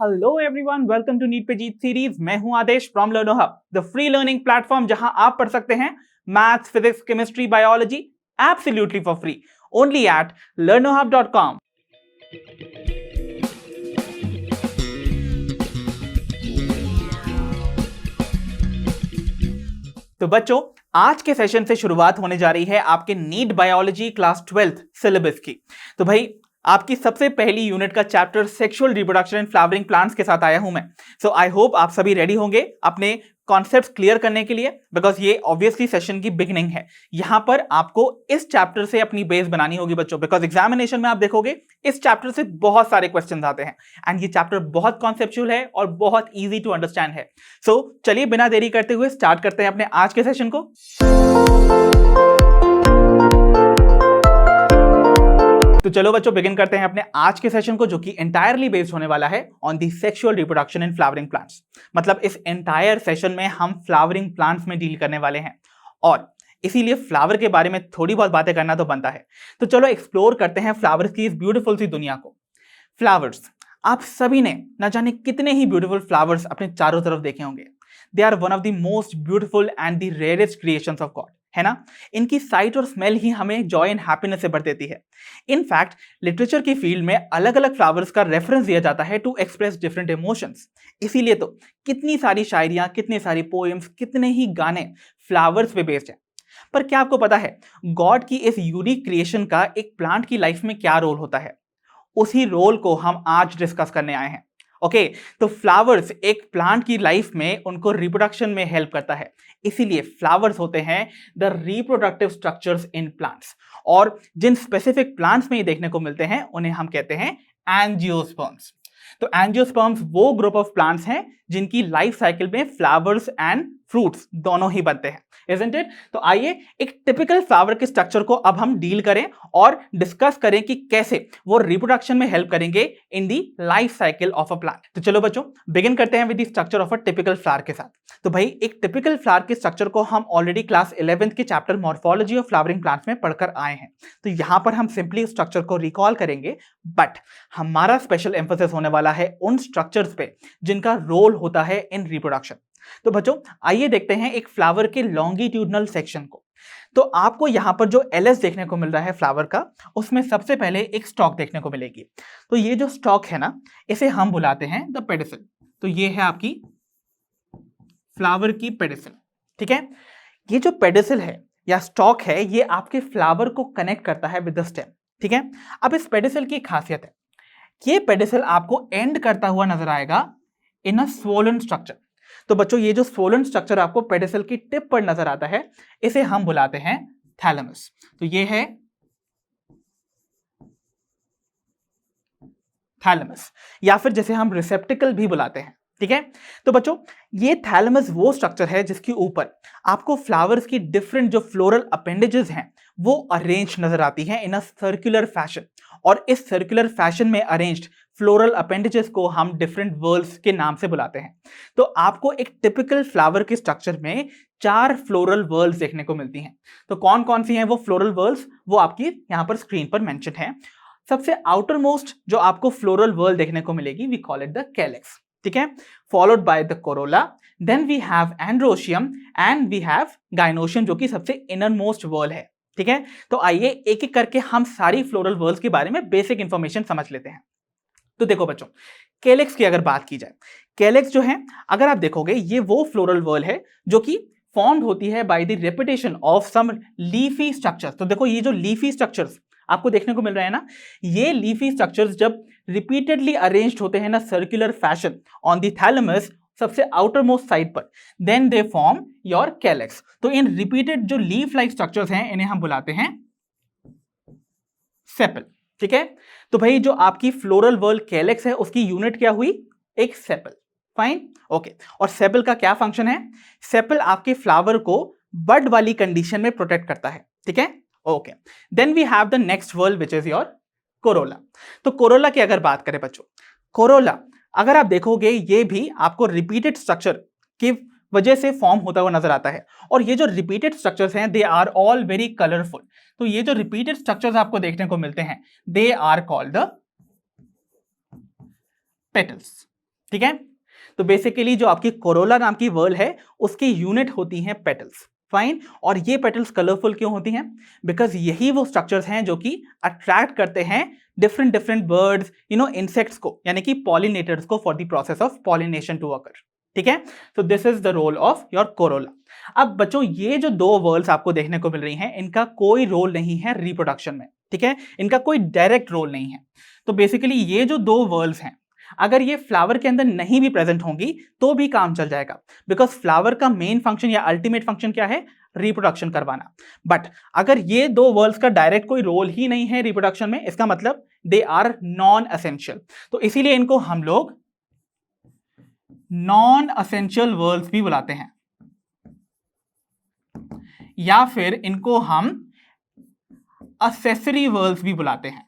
Hello everyone, welcome to NEET पे जीत series. मैं हूं Adesh from Learnohub, the free learning platform जहां आप पढ़ सकते हैं maths, physics, chemistry, biology absolutely for free, only at learnohub.com। तो बच्चों, आज के सेशन से शुरुआत होने जा रही है आपके NEET biology class 12th syllabus की। तो भाई, आपकी सबसे पहली यूनिट का chapter sexual reproduction in flowering plants के साथ आया हूं मैं। सो आई होप आप सभी रेडी होंगे अपने कॉन्सेप्ट्स क्लियर करने के लिए, बिकॉज ये ऑब्वियसली सेशन की बिगिनिंग है। यहां पर आपको इस चैप्टर से अपनी बेस बनानी होगी बच्चों, बिकॉज एग्जामिनेशन में आप देखोगे इस चैप्टर से बहुत सारे क्वेश्चंस आते हैं एंड ये चैप्टर बहुत कॉन्सेप्चुअल है और बहुत ईजी टू अंडरस्टैंड है। सो चलिए बिना देरी करते हुए स्टार्ट करते हैं अपने आज के सेशन को। तो चलो बच्चों, बिगिन करते हैं अपने आज के सेशन को, जो कि एंटायरली बेस्ड होने वाला है on the sexual reproduction in flowering plants. मतलब इस एंटायर सेशन में हम फ्लावरिंग प्लांट्स में डील करने वाले हैं और इसीलिए फ्लावर के बारे में थोड़ी बहुत बातें करना तो बनता है। तो चलो एक्सप्लोर करते हैं फ्लावर्स की इस ब्यूटीफुल सी दुनिया को। फ्लावर्स, आप सभी ने न जाने कितने ही ब्यूटीफुल फ्लावर्स अपने चारों तरफ देखे होंगे। They are one of the most beautiful and the rarest creations of God, है ना। इनकी साइट और स्मेल ही हमें जॉय एंड हैप्पीनेस से भर देती है। इनफैक्ट लिटरेचर की फील्ड में अलग अलग फ्लावर्स का रेफरेंस दिया जाता है टू एक्सप्रेस डिफरेंट इमोशंस। इसीलिए तो कितनी सारी शायरियां, कितने सारी पोएम्स, कितने ही गाने फ्लावर्स पे बेस्ड हैं। पर क्या आपको पता है गॉड की इस यूनिक क्रिएशन का एक प्लांट की लाइफ में क्या रोल होता है? उसी रोल को हम आज डिस्कस करने आए हैं। ओके, तो फ्लावर्स एक प्लांट की लाइफ में उनको रिप्रोडक्शन में हेल्प करता है। इसीलिए फ्लावर्स होते हैं the reproductive structures in plants, और जिन स्पेसिफिक प्लांट्स में ये देखने को मिलते हैं उन्हें हम कहते हैं एंजियोस्पर्म्स। तो एंजियोस्पर्म्स वो ग्रुप ऑफ प्लांट्स हैं जिनकी लाइफ साइकिल में फ्लावर्स एंड फ्रूट्स दोनों ही बनते हैं, isn't it? तो आइए एक टिपिकल फ्लावर के स्ट्रक्चर को अब हम डील करें और डिस्कस करें कि कैसे वो रिप्रोडक्शन में हेल्प करेंगे इन दी life cycle of a plant. तो चलो बच्चों, बिगिन करते हैं with the structure of a typical flower के साथ। तो भाई, एक टिपिकल फ्लावर के स्ट्रक्चर को हम ऑलरेडी क्लास 11th के chapter morphology of flowering plants में पढ़कर आए हैं। तो यहां पर हम सिंपली स्ट्रक्चर को रिकॉल करेंगे, बट हमारा स्पेशल एम्फोसिस होने वाला है उन स्ट्रक्चर्स पे जिनका रोल होता है इन रिप्रोडक्शन। तो बच्चों, आइए देखते हैं एक फ्लावर के लॉन्गिट्यूडनल सेक्शन को। तो आपको यहां पर जो एलएस देखने को मिल रहा है फ्लावर का, उसमें सबसे पहले एक स्टॉक देखने को मिलेगी। तो ये जो स्टॉक है ना, इसे हम बुलाते हैं द पेडिसल। तो ये है आपकी फ्लावर की पेडिसल, ठीक है। ये जो पेडिसल है या स्टॉक है, ये आपके फ्लावर को कनेक्ट करता है विद द स्टेम, ठीक है। अब इस पेडिसल की खासियत है, ये पेडिसल आपको एंड करता हुआ नजर आएगा इन अ स्वोलन स्ट्रक्चर। तो बच्चों, ये जो स्वोलन स्ट्रक्चर आपको पेडिसल की टिप पर नजर आता है, इसे हम बुलाते हैं थैलेमस। तो ये है थैलेमस, या फिर जैसे हम रिसेप्टिकल भी बुलाते हैं, ठीक है। तो बच्चों, ये थैलेमस वो स्ट्रक्चर है जिसके ऊपर आपको फ्लावर्स की डिफरेंट जो फ्लोरल अपेंडेजेस हैं वो अरेंज नजर आती हैं इन अ सर्कुलर फैशन, और इस सर्कुलर फैशन में अरेंज्ड फ्लोरल अपेंडेजेस को हम डिफरेंट वर्ल्स के नाम से बुलाते हैं। तो आपको एक टिपिकल फ्लावर के स्ट्रक्चर में 4 फ्लोरल वर्ल्स देखने को मिलती हैं। तो कौन कौन सी हैं वो फ्लोरल वर्ल्स, वो आपकी यहां पर स्क्रीन पर मेंशन है। सबसे आउटर मोस्ट जो आपको फ्लोरल वर्ल देखने को मिलेगी, we call it the calyx, ठीक है। Followed by the corolla, then we have androecium and we have gynoecium, जो कि सबसे इनर मोस्ट वर्ल है, ठीक है। तो आइए एक एक करके हम सारी फ्लोरल वर्ल्स के बारे में बेसिक इंफॉर्मेशन समझ लेते हैं। तो देखो बच्चों, कैलेक्स की अगर बात की जाए, कैलेक्स जो है, अगर आप देखोगे, ये वो फ्लोरल वर्ल है जो कि फॉर्म्ड होती है by the repetition of some leafy structures. तो देखो, ये जो लीफी स्ट्रक्चर्स आपको देखने को मिल रहा है ना, ये लीफी स्ट्रक्चर्स जब रिपीटेडली अरेंज्ड होते हैं ना circular fashion on the thalamus, सबसे आउटर मोस्ट साइड पर, then they form your calyx. तो इन रिपीटेड जो लीफ लाइक स्ट्रक्चर्स हैं, इन्हें हम बुलाते हैं सेपल, ठीक है। तो भाई, जो आपकी फ्लोरल वर्ल कैलेक्स है, उसकी यूनिट क्या हुई? एक सेपल, फाइन, ओके। और सेपल का क्या फंक्शन है? सेपल आपके फ्लावर को बड वाली कंडीशन में प्रोटेक्ट करता है, ठीक है, okay. Then we have the next whorl which is your corolla. तो कोरोला की अगर बात करें बच्चों, कोरोला अगर आप देखोगे, ये भी आपको रिपीटेड स्ट्रक्चर की वजह से फॉर्म होता हुआ नजर आता है, और ये जो रिपीटेड स्ट्रक्चर्स हैं, they are all very colourful. तो ये जो रिपीटेड स्ट्रक्चर्स आपको देखने को मिलते हैं, they are called the petals, ठीक है। तो बेसिकली जो आपकी कोरोला नाम की वर्ल है उसकी यूनिट होती हैं पेटल्स, फाइन। और ये पेटल्स कलरफुल क्यों होती हैं? बिकॉज यही वो स्ट्रक्चर्स हैं जो कि अट्रैक्ट करते हैं डिफरेंट डिफरेंट बर्ड्स, इंसेक्ट्स को, यानी कि पॉलिनेटर्स को, for the process of pollination to occur. ठीक है। तो this is the role of your corolla. अब बच्चों ये जो दो वर्ल्स आपको देखने को मिल रही हैं इनका कोई रोल नहीं है रिप्रोडक्शन में। ठीक है, इनका कोई डायरेक्ट रोल नहीं है। तो बेसिकली ये जो दो वर्ल्स हैं अगर ये फ्लावर के अंदर नहीं भी प्रेजेंट होंगी तो भी काम चल जाएगा, बिकॉज फ्लावर का मेन फंक्शन या अल्टीमेट फंक्शन क्या है? रिप्रोडक्शन करवाना। बट अगर ये दो वर्ल्स का डायरेक्ट कोई रोल ही नहीं है रिप्रोडक्शन में, इसका मतलब दे आर नॉन एसेंशियल। तो इसीलिए इनको हम लोग नॉन एसेंशियल वर्ल्स भी बुलाते हैं, या फिर इनको हम एक्सेसरी वर्ल्स भी बुलाते हैं।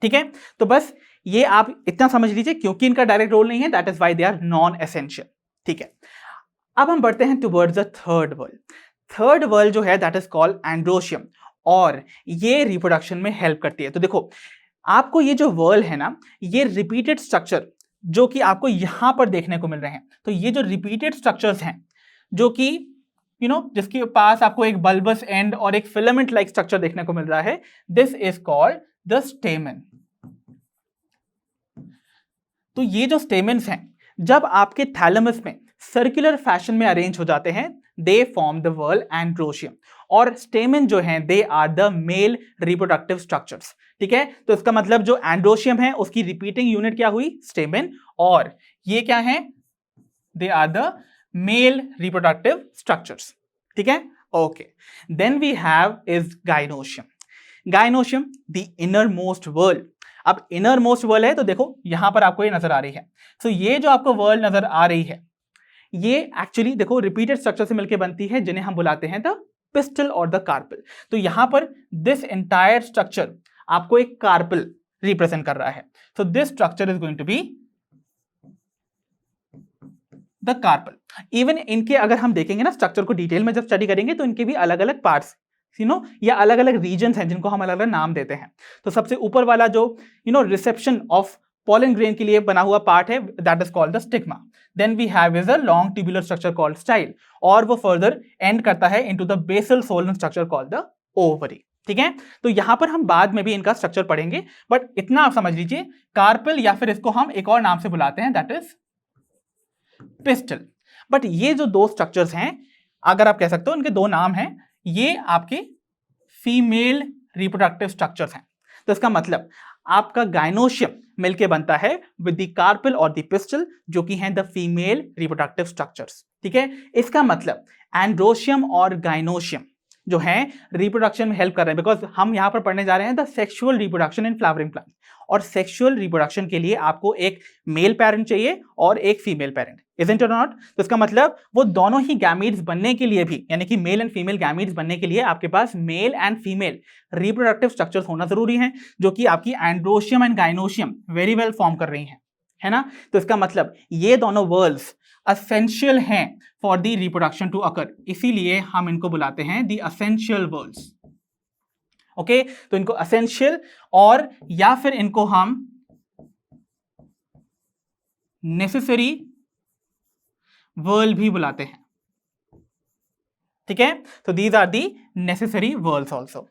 ठीक है, तो बस ये आप इतना समझ लीजिए, क्योंकि इनका डायरेक्ट रोल नहीं है, that is why they are non essential. ठीक है, अब हम बढ़ते हैं towards the third whorl. Third whorl जो है दैट इज कॉल्ड एंड्रोशियम, और ये रिप्रोडक्शन में हेल्प करती है। तो देखो आपको ये जो वर्ल्ड है ना, ये रिपीटेड स्ट्रक्चर जो कि आपको यहां पर देखने को मिल रहे हैं, तो ये जो रिपीटेड स्ट्रक्चर्स हैं जो कि जिसके पास आपको एक बल्बस एंड और एक फिलामेंट लाइक स्ट्रक्चर देखने को मिल रहा है, दिस इज कॉल्ड द स्टेमन। तो ये जो स्टेमेन्स हैं जब आपके थैलेमस में सर्कुलर फैशन में अरेंज हो जाते हैं, they form the whorl androecium. और स्टेमेन जो हैं they are the male reproductive structures. ठीक है, तो इसका मतलब जो एंड्रोशियम है उसकी रिपीटिंग यूनिट क्या हुई? स्टेमेन। और ये क्या है? They are the male reproductive structures. ठीक है, okay. Then we have is gynoecium. Gynoecium the inner most whorl. अब इनर मोस्ट वर्ल्ड है तो देखो यहां पर आपको ये नजर आ रही है। तो ये जो आपको वर्ल्ड नजर आ रही है ये एक्चुअली देखो रिपीटेड स्ट्रक्चर से मिलकर बनती है, जिन्हें हम बुलाते हैं द पिस्टल और द कार्पल। तो यहां पर दिस एंटायर स्ट्रक्चर आपको एक कार्पल रिप्रेजेंट कर रहा है। तो this structure is going to be the carpel. Even इनके अगर हम देखेंगे ना स्ट्रक्चर को डिटेल में जब स्टडी करेंगे तो इनके भी अलग अलग पार्ट्स या अलग अलग रीजन्स हैं जिनको हम अलग अलग नाम देते हैं। तो सबसे ऊपर वाला जो रिसेप्शन ऑफ pollen grain के लिए बना हुआ पार्ट है, that is called the stigma. Then we have is a long tubular structure called style, और वो फर्दर एंड करता है into the basal swollen structure called the ovary. ठीक है, तो यहां पर हम बाद में भी इनका स्ट्रक्चर पढ़ेंगे, बट इतना आप समझ लीजिए कार्पल, या फिर इसको हम एक और नाम से बुलाते हैं दैट इज पिस्टल। बट ये जो दो स्ट्रक्चर्स हैं, अगर आप कह सकते हो इनके दो नाम हैं, ये आपके फीमेल रिप्रोडक्टिव स्ट्रक्चर्स हैं। तो इसका मतलब आपका गाइनोशियम मिलके बनता है विद द कार्पल और द पिस्टल, जो कि हैं द फीमेल रिप्रोडक्टिव स्ट्रक्चर्स। ठीक है, इसका मतलब एंड्रोशियम और गाइनोशियम जो है रिप्रोडक्शन में हेल्प कर रहे हैं, बिकॉज हम यहां पर पढ़ने जा रहे हैं the sexual reproduction in flowering plant. और सेक्सुअल रिप्रोडक्शन के लिए आपको एक मेल पेरेंट चाहिए और एक female parent, isn't it not? तो इसका मतलब वो दोनों ही गैमीट्स बनने के लिए भी, यानी कि मेल एंड फीमेल गैमीट्स बनने के लिए आपके पास male and female reproductive structures होना जरूरी है, जो कि आपकी androecium and gynoecium very well form कर रही हैं, है ना? तो इसका मतलब ये दोनों वर्ल्ड्स एसेंशियल हैं for the reproduction to occur, इसीलिए हम इनको बुलाते हैं द एसेंशियल वर्ल्ड्स। ओके, तो इनको एसेंशियल और या फिर इनको हम नेसेसरी वर्ल्ड भी बुलाते हैं। ठीक है, तो these are the necessary whorls also.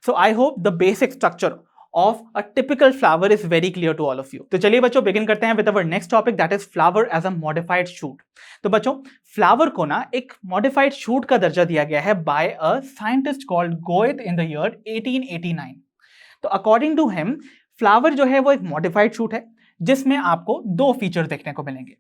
So I hope the basic structure of a typical flower is very clear to all of you. तो चलिए बच्चों बिगिन करते हैं with our next topic, that is flower as a modified shoot. तो बच्चों flower को ना एक modified shoot का दर्जा दिया गया है by a scientist called Goethe in the year 1889. तो according to him फ्लावर जो है वो एक modified shoot है जिसमें आपको दो फीचर्स देखने को मिलेंगे.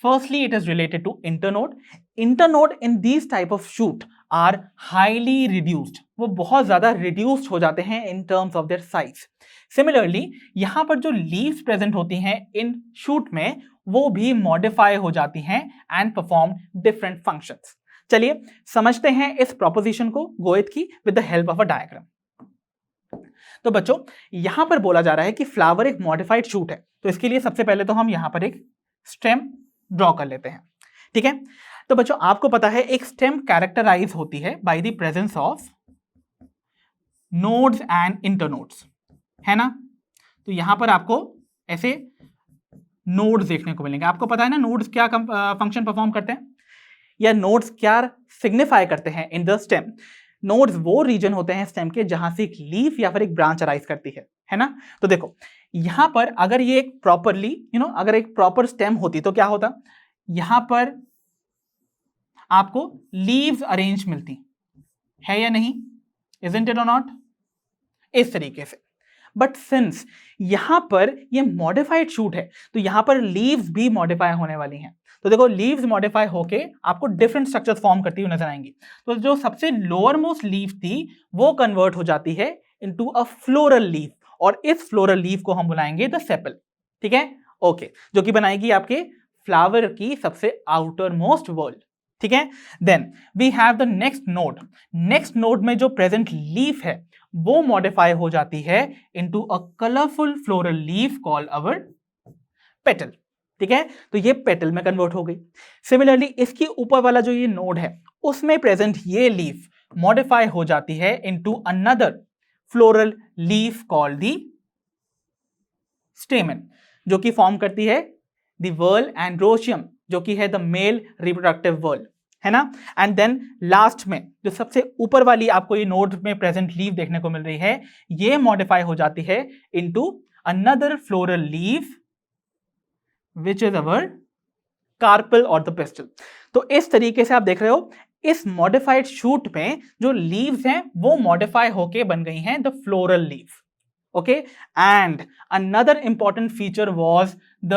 Firstly, it is related to internode. Internode in these type of shoot are highly reduced. वो बहुत ज्यादा reduced हो जाते हैं in terms of their size. Similarly, यहाँ पर जो leaves present होती हैं in shoot में वो भी modify हो जाती हैं and perform different functions. चलिए समझते हैं इस proposition को गोएथ की with the help of a diagram. तो बच्चों यहाँ पर बोला जा रहा है कि फ्लावर एक modified shoot है, तो इसके लिए सबसे पहले तो हम यहाँ पर एक स्टेम ड्रॉ कर लेते हैं. ठीक है, तो बच्चों आपको पता है एक स्टेम कैरेक्टराइज होती है by the presence of nodes and internodes. है ना। तो यहां पर आपको ऐसे नोड्स देखने को मिलेंगे। आपको पता है ना नोड्स क्या फंक्शन परफॉर्म करते हैं, या नोड्स क्या सिग्निफाई करते हैं इन द स्टेम। नोड्स वो रीजन होते हैं स्टेम के जहां से एक लीफ या फिर एक ब्रांच अराइज करती है ना। तो देखो यहां पर अगर ये एक प्रॉपरली अगर एक प्रॉपर स्टेम होती तो क्या होता, यहां पर आपको लीव्स अरेंज मिलती है या नहीं, इजंट इट और नॉट, इस तरीके से। बट सिंस यहां पर ये मॉडिफाइड शूट है तो यहां पर लीव्स भी मॉडिफाई होने वाली हैं। तो देखो लीव्स मॉडिफाई होके आपको डिफरेंट स्ट्रक्चर्स फॉर्म करती हुई नजर आएंगी। तो जो सबसे लोअर मोस्ट लीफ थी वो कन्वर्ट हो जाती है इनटू अ फ्लोरल लीफ, और इस फ्लोरल लीफ को हम बुलाएंगे द सेपल। ठीक है, ओके, जो कि बनाएगी आपके फ्लावर की सबसे आउटर मोस्ट वर्ल्ड। ठीक है, then we have the next node. Next node में जो प्रेजेंट लीफ है वो मॉडिफाई हो जाती है into a colourful floral leaf called our petal. ठीक है, तो ये पेटल में कन्वर्ट हो गई। सिमिलरली इसके ऊपर वाला जो ये नोड है उसमें प्रेजेंट ये लीफ मॉडिफाई हो जाती है into another floral leaf called the स्टेमन, जो कि फॉर्म करती है द वर्ल एंड्रोशियम, जो कि है द मेल रिप्रोडक्टिव वर्ल, है ना। एंड देन लास्ट में जो सबसे ऊपर वाली आपको ये नोड में प्रेजेंट लीफ देखने को मिल रही है ये मॉडिफाई हो जाती है into another floral leaf which is our carpel और द पिस्टल। तो इस तरीके से आप देख रहे हो इस मॉडिफाइड शूट में जो लीव्स हैं वो मॉडिफाई होके बन गई हैं the floral leaf. Okay, and another important feature was the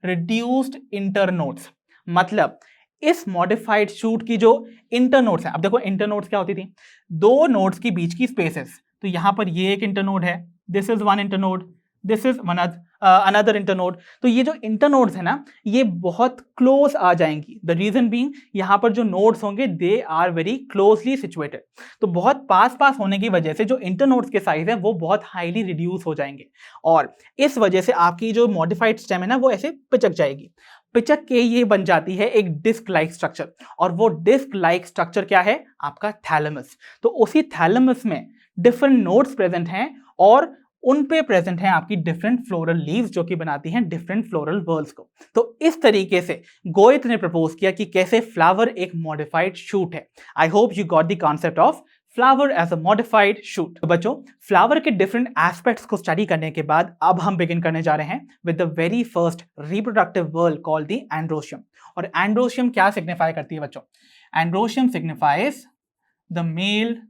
reduced internodes. मतलब इस मॉडिफाइड शूट की जो इंटरनोड्स है, अब देखो इंटरनोड्स क्या होती थी, दो नोड्स के बीच की स्पेसेस। तो यहां पर ये एक इंटरनोड है, this is one internode, this is one another internode. तो ये जो इंटरनोड्स है ना ये बहुत क्लोज आ जाएंगी। द रीजन बीइंग यहां पर जो नोड्स होंगे they are very closely situated. तो बहुत पास पास होने की वजह से जो इंटरनोड्स के साइज है वो बहुत हाईली रिड्यूस हो जाएंगे, और इस वजह से आपकी जो मॉडिफाइड स्टेम है ना वो ऐसे पिचक जाएगी। पिचक के ये बन जाती है एक डिस्क लाइक स्ट्रक्चर, और वो डिस्क लाइक स्ट्रक्चर क्या है आपका थैलेमस। तो उसी थैलेमस में डिफरेंट नोड्स प्रेजेंट हैं और उन पे प्रेजेंट हैं आपकी डिफरेंट फ्लोरल लीव्स जो कि बनाती हैं डिफरेंट फ्लोरल वर्ल्स को। तो इस तरीके से गोएथ ने प्रपोज किया कि कैसे फ्लावर एक मॉडिफाइड शूट है। I hope you got the concept of flower as a modified shoot. तो बच्चों फ्लावर के डिफरेंट एस्पेक्ट्स को स्टडी करने के बाद अब हम बिगिन करने जा रहे हैं with the very first reproductive whorl called the androecium. और एंड्रोशियम क्या सिग्निफाई करती है बच्चों, androecium signifies the male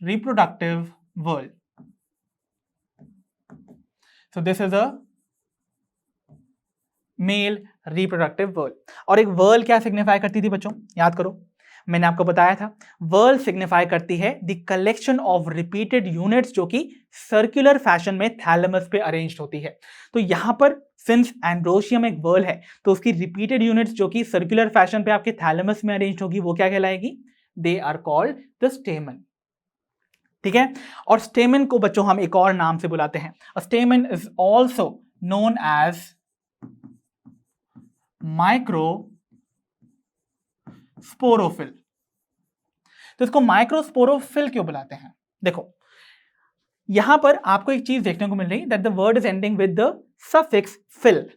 reproductive whorl. So this is a male reproductive whorl. और एक वर्ल क्या सिग्निफाई करती थी बच्चों, याद करो मैंने आपको बताया था वर्ल सिग्निफाई करती है the collection of repeated units जो कि सर्कुलर फैशन में थैलेमस पे अरेंज्ड होती है। तो यहां पर सिंस एंड्रोशियम एक वर्ल है तो उसकी रिपीटेड यूनिट्स जो कि सर्कुलर फैशन पे आपके थैलेमस में अरेंज्ड होगी वो क्या कहलाएगी, they are called the stamen. ठीक है, और स्टेमन को बच्चों हम एक और नाम से बुलाते हैं, stamen is also known as microsporophyll. तो इसको माइक्रोस्पोरोफिल क्यों बुलाते हैं, देखो यहां पर आपको एक चीज देखने को मिल रही that the word is ending with the suffix phyll.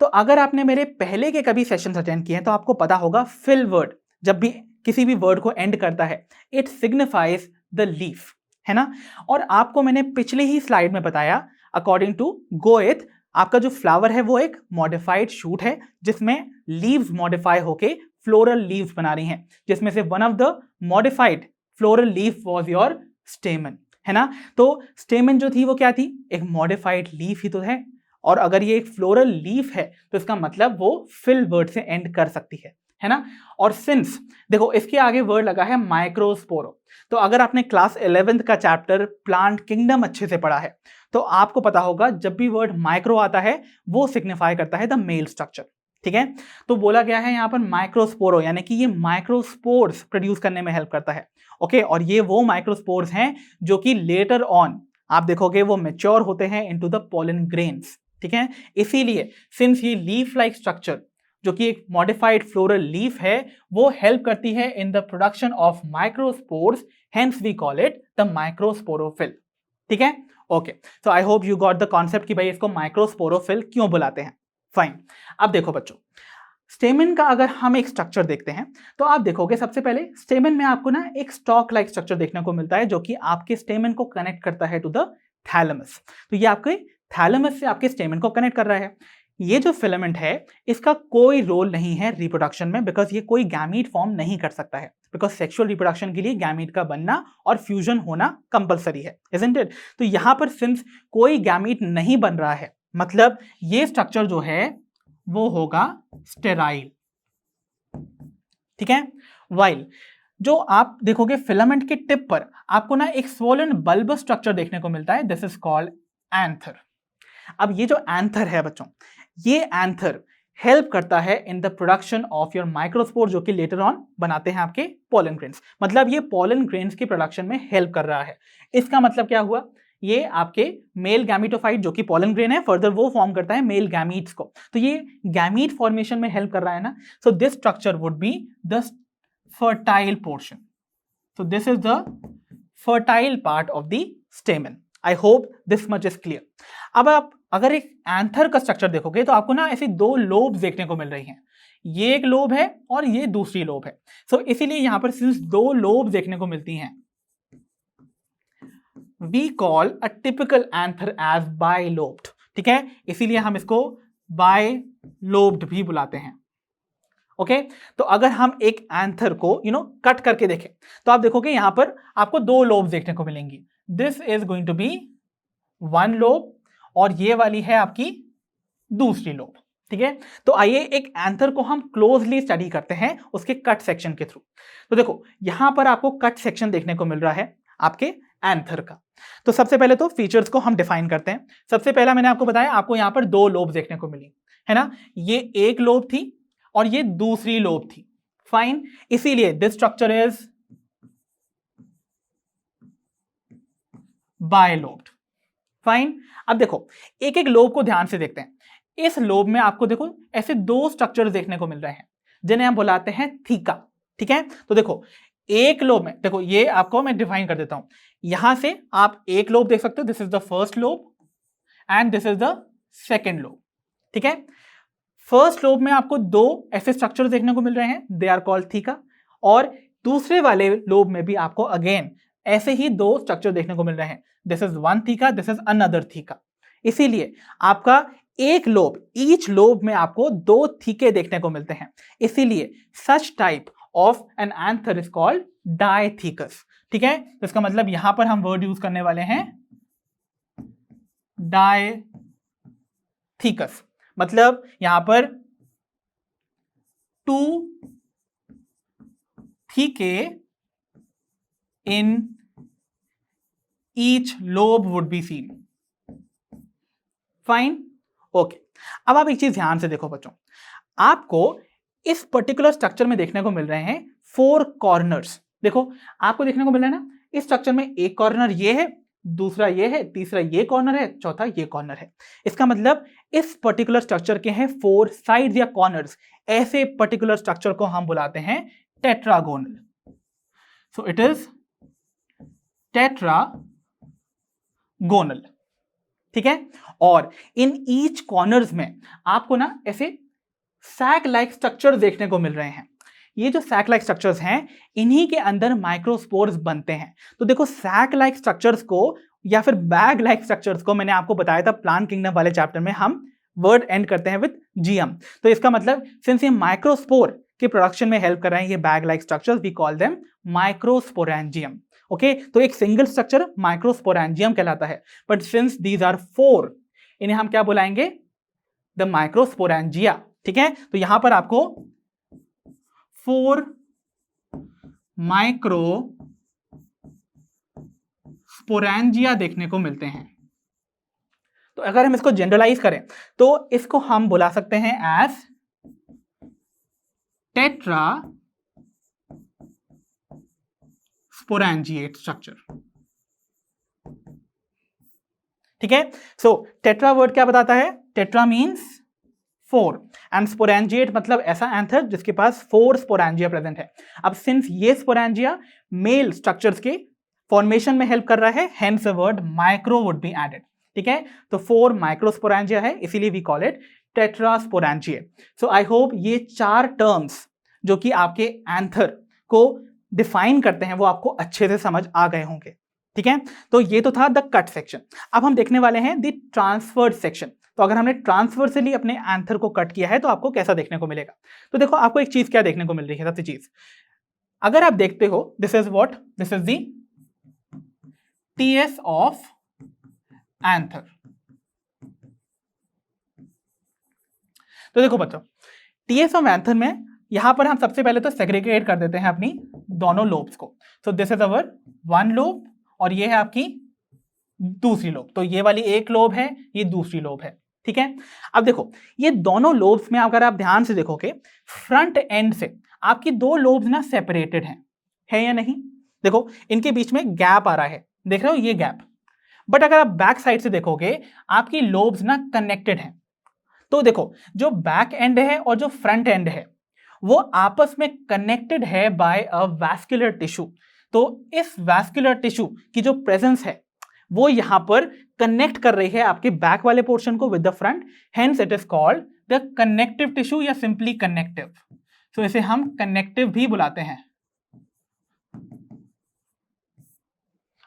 तो अगर आपने मेरे पहले के कभी सेशंस अटेंड किए हैं तो आपको पता होगा फिल वर्ड जब भी किसी भी वर्ड को एंड करता है इट सिग्निफाइज द लीफ, है ना। और आपको मैंने पिछले ही स्लाइड में बताया अकॉर्डिंग टू गोएथ आपका जो फ्लावर है वो एक मॉडिफाइड शूट है जिसमें लीव्स मॉडिफाई होके फ्लोरल लीव्स बना रही हैं, जिसमें से one of the modified floral leaf was your स्टेमन, है ना। तो स्टेमन जो थी वो क्या थी, एक मॉडिफाइड लीफ ही तो है, और अगर ये एक फ्लोरल लीफ है तो इसका मतलब वो फिल वर्ड से एंड कर सकती है ना। और सिंस देखो इसके आगे वर्ड लगा है माइक्रोस्पोरो, तो अगर आपने क्लास 11th का चैप्टर प्लांट किंगडम अच्छे से पढ़ा है तो आपको पता होगा जब भी वर्ड माइक्रो आता है वो सिग्निफाई करता है द मेल स्ट्रक्चर। ठीक है, तो बोला गया है यहाँ पर माइक्रोस्पोरो यानी कि ये माइक्रोस्पोर्स प्रोड्यूस करने में हेल्प करता है। ओके, और ये वो माइक्रोस्पोर्स हैं जो कि लेटर ऑन आप देखोगे वो मैच्योर होते हैं इनटू द पोलन ग्रेन्स। ठीक है, इसीलिए सिंस ये लीफ लाइक स्ट्रक्चर जो कि एक मॉडिफाइड फ्लोरल लीफ है वो हेल्प करती है in the production of microspores, hence we call it the microsporophyll. ठीक है, okay. So I hope you got the concept कि भाई इसको माइक्रोस्पोरोफिल क्यों बुलाते हैं। फाइन, अब देखो बच्चों, स्टेमन का अगर हम एक स्ट्रक्चर देखते हैं तो आप देखोगे सबसे पहले स्टेमन में आपको ना एक स्टॉक लाइक स्ट्रक्चर देखने को मिलता है जो कि आपके स्टेमन को कनेक्ट करता है टू द थैलेमस। तो ये आपके थैलेमस से आपके स्टेमन को कनेक्ट कर रहा है। ये जो फिलामेंट है इसका कोई रोल नहीं है रिप्रोडक्शन में, बिकॉज ये कोई गैमीट फॉर्म नहीं कर सकता है, बिकॉज सेक्सुअल रिप्रोडक्शन के लिए गैमीट का बनना और फ्यूजन होना कंपलसरी है, इजंट इट? तो यहां पर सिंस कोई गैमीट नहीं बन रहा है, मतलब ये स्ट्रक्चर जो है वो होगा स्टेराइल, ठीक है। वाइल जो आप देखोगे फिलामेंट के टिप पर आपको ना एक स्वोलन बल्बस स्ट्रक्चर देखने को मिलता है, दिस इज कॉल्ड एंथर। अब ये जो एंथर है बच्चों, ये एंथर हेल्प करता है in the production of your microspore, जो कि लेटर ऑन बनाते हैं आपके पोलन ग्रेन्स। मतलब ये पोलन ग्रेन्स की प्रोडक्शन में हेल्प कर रहा है। इसका मतलब क्या हुआ, ये आपके मेल गैमीटोफाइट जो कि पोलन ग्रेन है, फर्दर वो फॉर्म करता है मेल गैमीट्स को, तो ये गैमीट फॉर्मेशन में हेल्प कर रहा है ना। So this structure would be the fertile portion. So this is the fertile part of the स्टेमन। I hope this much is clear. अब आप अगर एक एंथर का स्ट्रक्चर देखोगे तो आपको ना ऐसे दो लोब्स देखने को मिल रही हैं, ये एक लोब है और ये दूसरी लोब है। सो इसीलिए यहां पर सिंस दो लोब देखने को मिलती हैं, we call a typical anther as bilobed, ठीक है, इसीलिए हम इसको bilobed भी बुलाते हैं। ओके, तो अगर हम एक एंथर को कट करके देखें तो आप देखोगे यहां पर आपको दो लोब्स देखने को मिलेंगी। This is going to be one lobe और ये वाली है आपकी दूसरी लोब, ठीक है। तो आइए एक एंथर को हम क्लोजली स्टडी करते हैं उसके कट सेक्शन के थ्रू। तो देखो यहां पर आपको कट सेक्शन देखने को मिल रहा है आपके एंथर का। तो सबसे पहले तो फीचर्स को हम डिफाइन करते हैं। सबसे पहला मैंने आपको बताया, आपको यहां पर दो लोब देखने को मिली है ना, ये एक लोब थी और ये दूसरी लोब थी। फाइन, इसीलिए this structure is bilobed. Fine, अब देखो एक एक लोब को ध्यान से देखते हैं। इस लोब में आपको देखो ऐसे दो स्ट्रक्चर देखने को मिल रहे हैं जिन्हें हम बुलाते हैं थीका, ठीक है। तो देखो एक लोब में देखो, ये आपको मैं डिफाइन कर देता हूं। यहां से आप एक लोब देख सकते हो, this is the first lobe and this is the second lobe, ठीक है। फर्स्ट लोब में आपको दो ऐसे स्ट्रक्चर देखने को मिल रहे हैं, दे आर कॉल्ड थीका, और दूसरे वाले लोब में भी आपको अगेन ऐसे ही दो स्ट्रक्चर देखने को मिल रहे हैं, this is one theca, this is another theca. इसीलिए आपका एक लोब, ईच लोब में आपको दो थीके देखने को मिलते हैं, इसीलिए such type of an anther is called dithecous, ठीक है। तो इसका मतलब यहां पर हम वर्ड यूज करने वाले हैं डायथीकस, मतलब यहां पर two thecae in each lobe would be seen. Fine, okay. अब आप एक चीज ध्यान से देखो बच्चों, आपको इस पर्टिकुलर स्ट्रक्चर में देखने को मिल रहे हैं फोर कॉर्नर्स। देखो आपको देखने को मिल रहा है ना, इस स्ट्रक्चर में एक कॉर्नर ये है, दूसरा ये है, तीसरा ये कॉर्नर है, चौथा ये कॉर्नर है। इसका मतलब इस पर्टिकुलर स्ट्रक्चर के हैं फोर साइड्स या कॉर्नर्स। ऐसे पर्टिकुलर स्ट्रक्चर को हम बुलाते हैं tetragonal. So it is tetragonal, ठीक है। और इन ईच कॉर्नर्स में आपको ना ऐसे सैक लाइक स्ट्रक्चर देखने को मिल रहे हैं। ये जो सैक लाइक स्ट्रक्चर्स हैं, इन्हीं के अंदर माइक्रोस्पोर्स बनते हैं। तो देखो सैक लाइक स्ट्रक्चर्स को या फिर बैग लाइक स्ट्रक्चर्स को मैंने आपको बताया था प्लांट किंगडम वाले चैप्टर में, हम वर्ड एंड करते हैं विद जीएम। तो इसका मतलब सिंस ये माइक्रोस्पोर के प्रोडक्शन में हेल्प कर रहे हैं ये bag like structures, we call them microsporangium. Okay, तो एक सिंगल स्ट्रक्चर माइक्रोस्पोरेंजियम कहलाता है, but since these are four, इन्हें हम क्या बुलाएंगे, द माइक्रोस्पोरेंजिया, ठीक है। तो यहां पर आपको फोर माइक्रोस्पोरेंजिया देखने को मिलते हैं। तो अगर हम इसको जनरलाइज करें तो इसको हम बुला सकते हैं एज टेट्रा स्पोरेंजिएट स्ट्रक्चर, ठीक है। सो टेट्रा वर्ड क्या बताता है, tetra means four and sporangiate मतलब ऐसा एंथर जिसके पास फोर स्पोरेंजिया प्रेजेंट है। अब सिंस ये स्पोरेंजिया मेल स्ट्रक्चर्स के फॉर्मेशन में हेल्प कर रहा है, hence the word micro would be added. ठीक है, तो 4 माइक्रोस्पोरेंजिया है, इसीलिए we call it tetrasporangia. So I hope ये 4 टर्म्स जो कि आपके एंथर को डिफाइन करते हैं वो आपको अच्छे से समझ आ गए होंगे। ठीक है, तो ये तो था द कट सेक्शन। अब हम देखने वाले हैं द ट्रांसफर्ड सेक्शन। तो अगर हमने ट्रांसवर्सली अपने एंथर को कट किया है तो आपको कैसा देखने को मिलेगा। तो देखो आपको एक चीज क्या देखने को मिल रही है, सबसे चीज अगर आप देखते हो, this is what, this is the TS of anther. तो देखो बच्चों, टीएस ऑफ एंथर में यहां पर हम सबसे पहले तो सेग्रीगेट कर देते हैं अपनी दोनों लोब्स को। सो this is our one lobe और ये है आपकी दूसरी लोब। तो ये वाली एक लोब है, ये दूसरी लोब है। ठीक है, अब देखो ये दोनों लोब्स में अगर आप ध्यान से देखोगे, फ्रंट एंड से आपकी 2 लोब्स ना सेपरेटेड हैं, है या नहीं? देखो इनके बीच में गैप आ रहा है, देख रहे हो ये गैप। बट अगर आप बैक साइड से देखोगे आपकी लोब्स ना कनेक्टेड हैं। तो देखो जो बैक एंड है और जो फ्रंट एंड है वो आपस में कनेक्टेड है बाय अ वैस्कुलर टिश्यू। तो इस वैस्कुलर टिश्यू की जो प्रेजेंस है वो यहां पर कनेक्ट कर रही है आपके बैक वाले पोर्शन को with the front, hence it is called the connective tissue या सिंपली कनेक्टिव। सो इसे हम कनेक्टिव भी बुलाते हैं।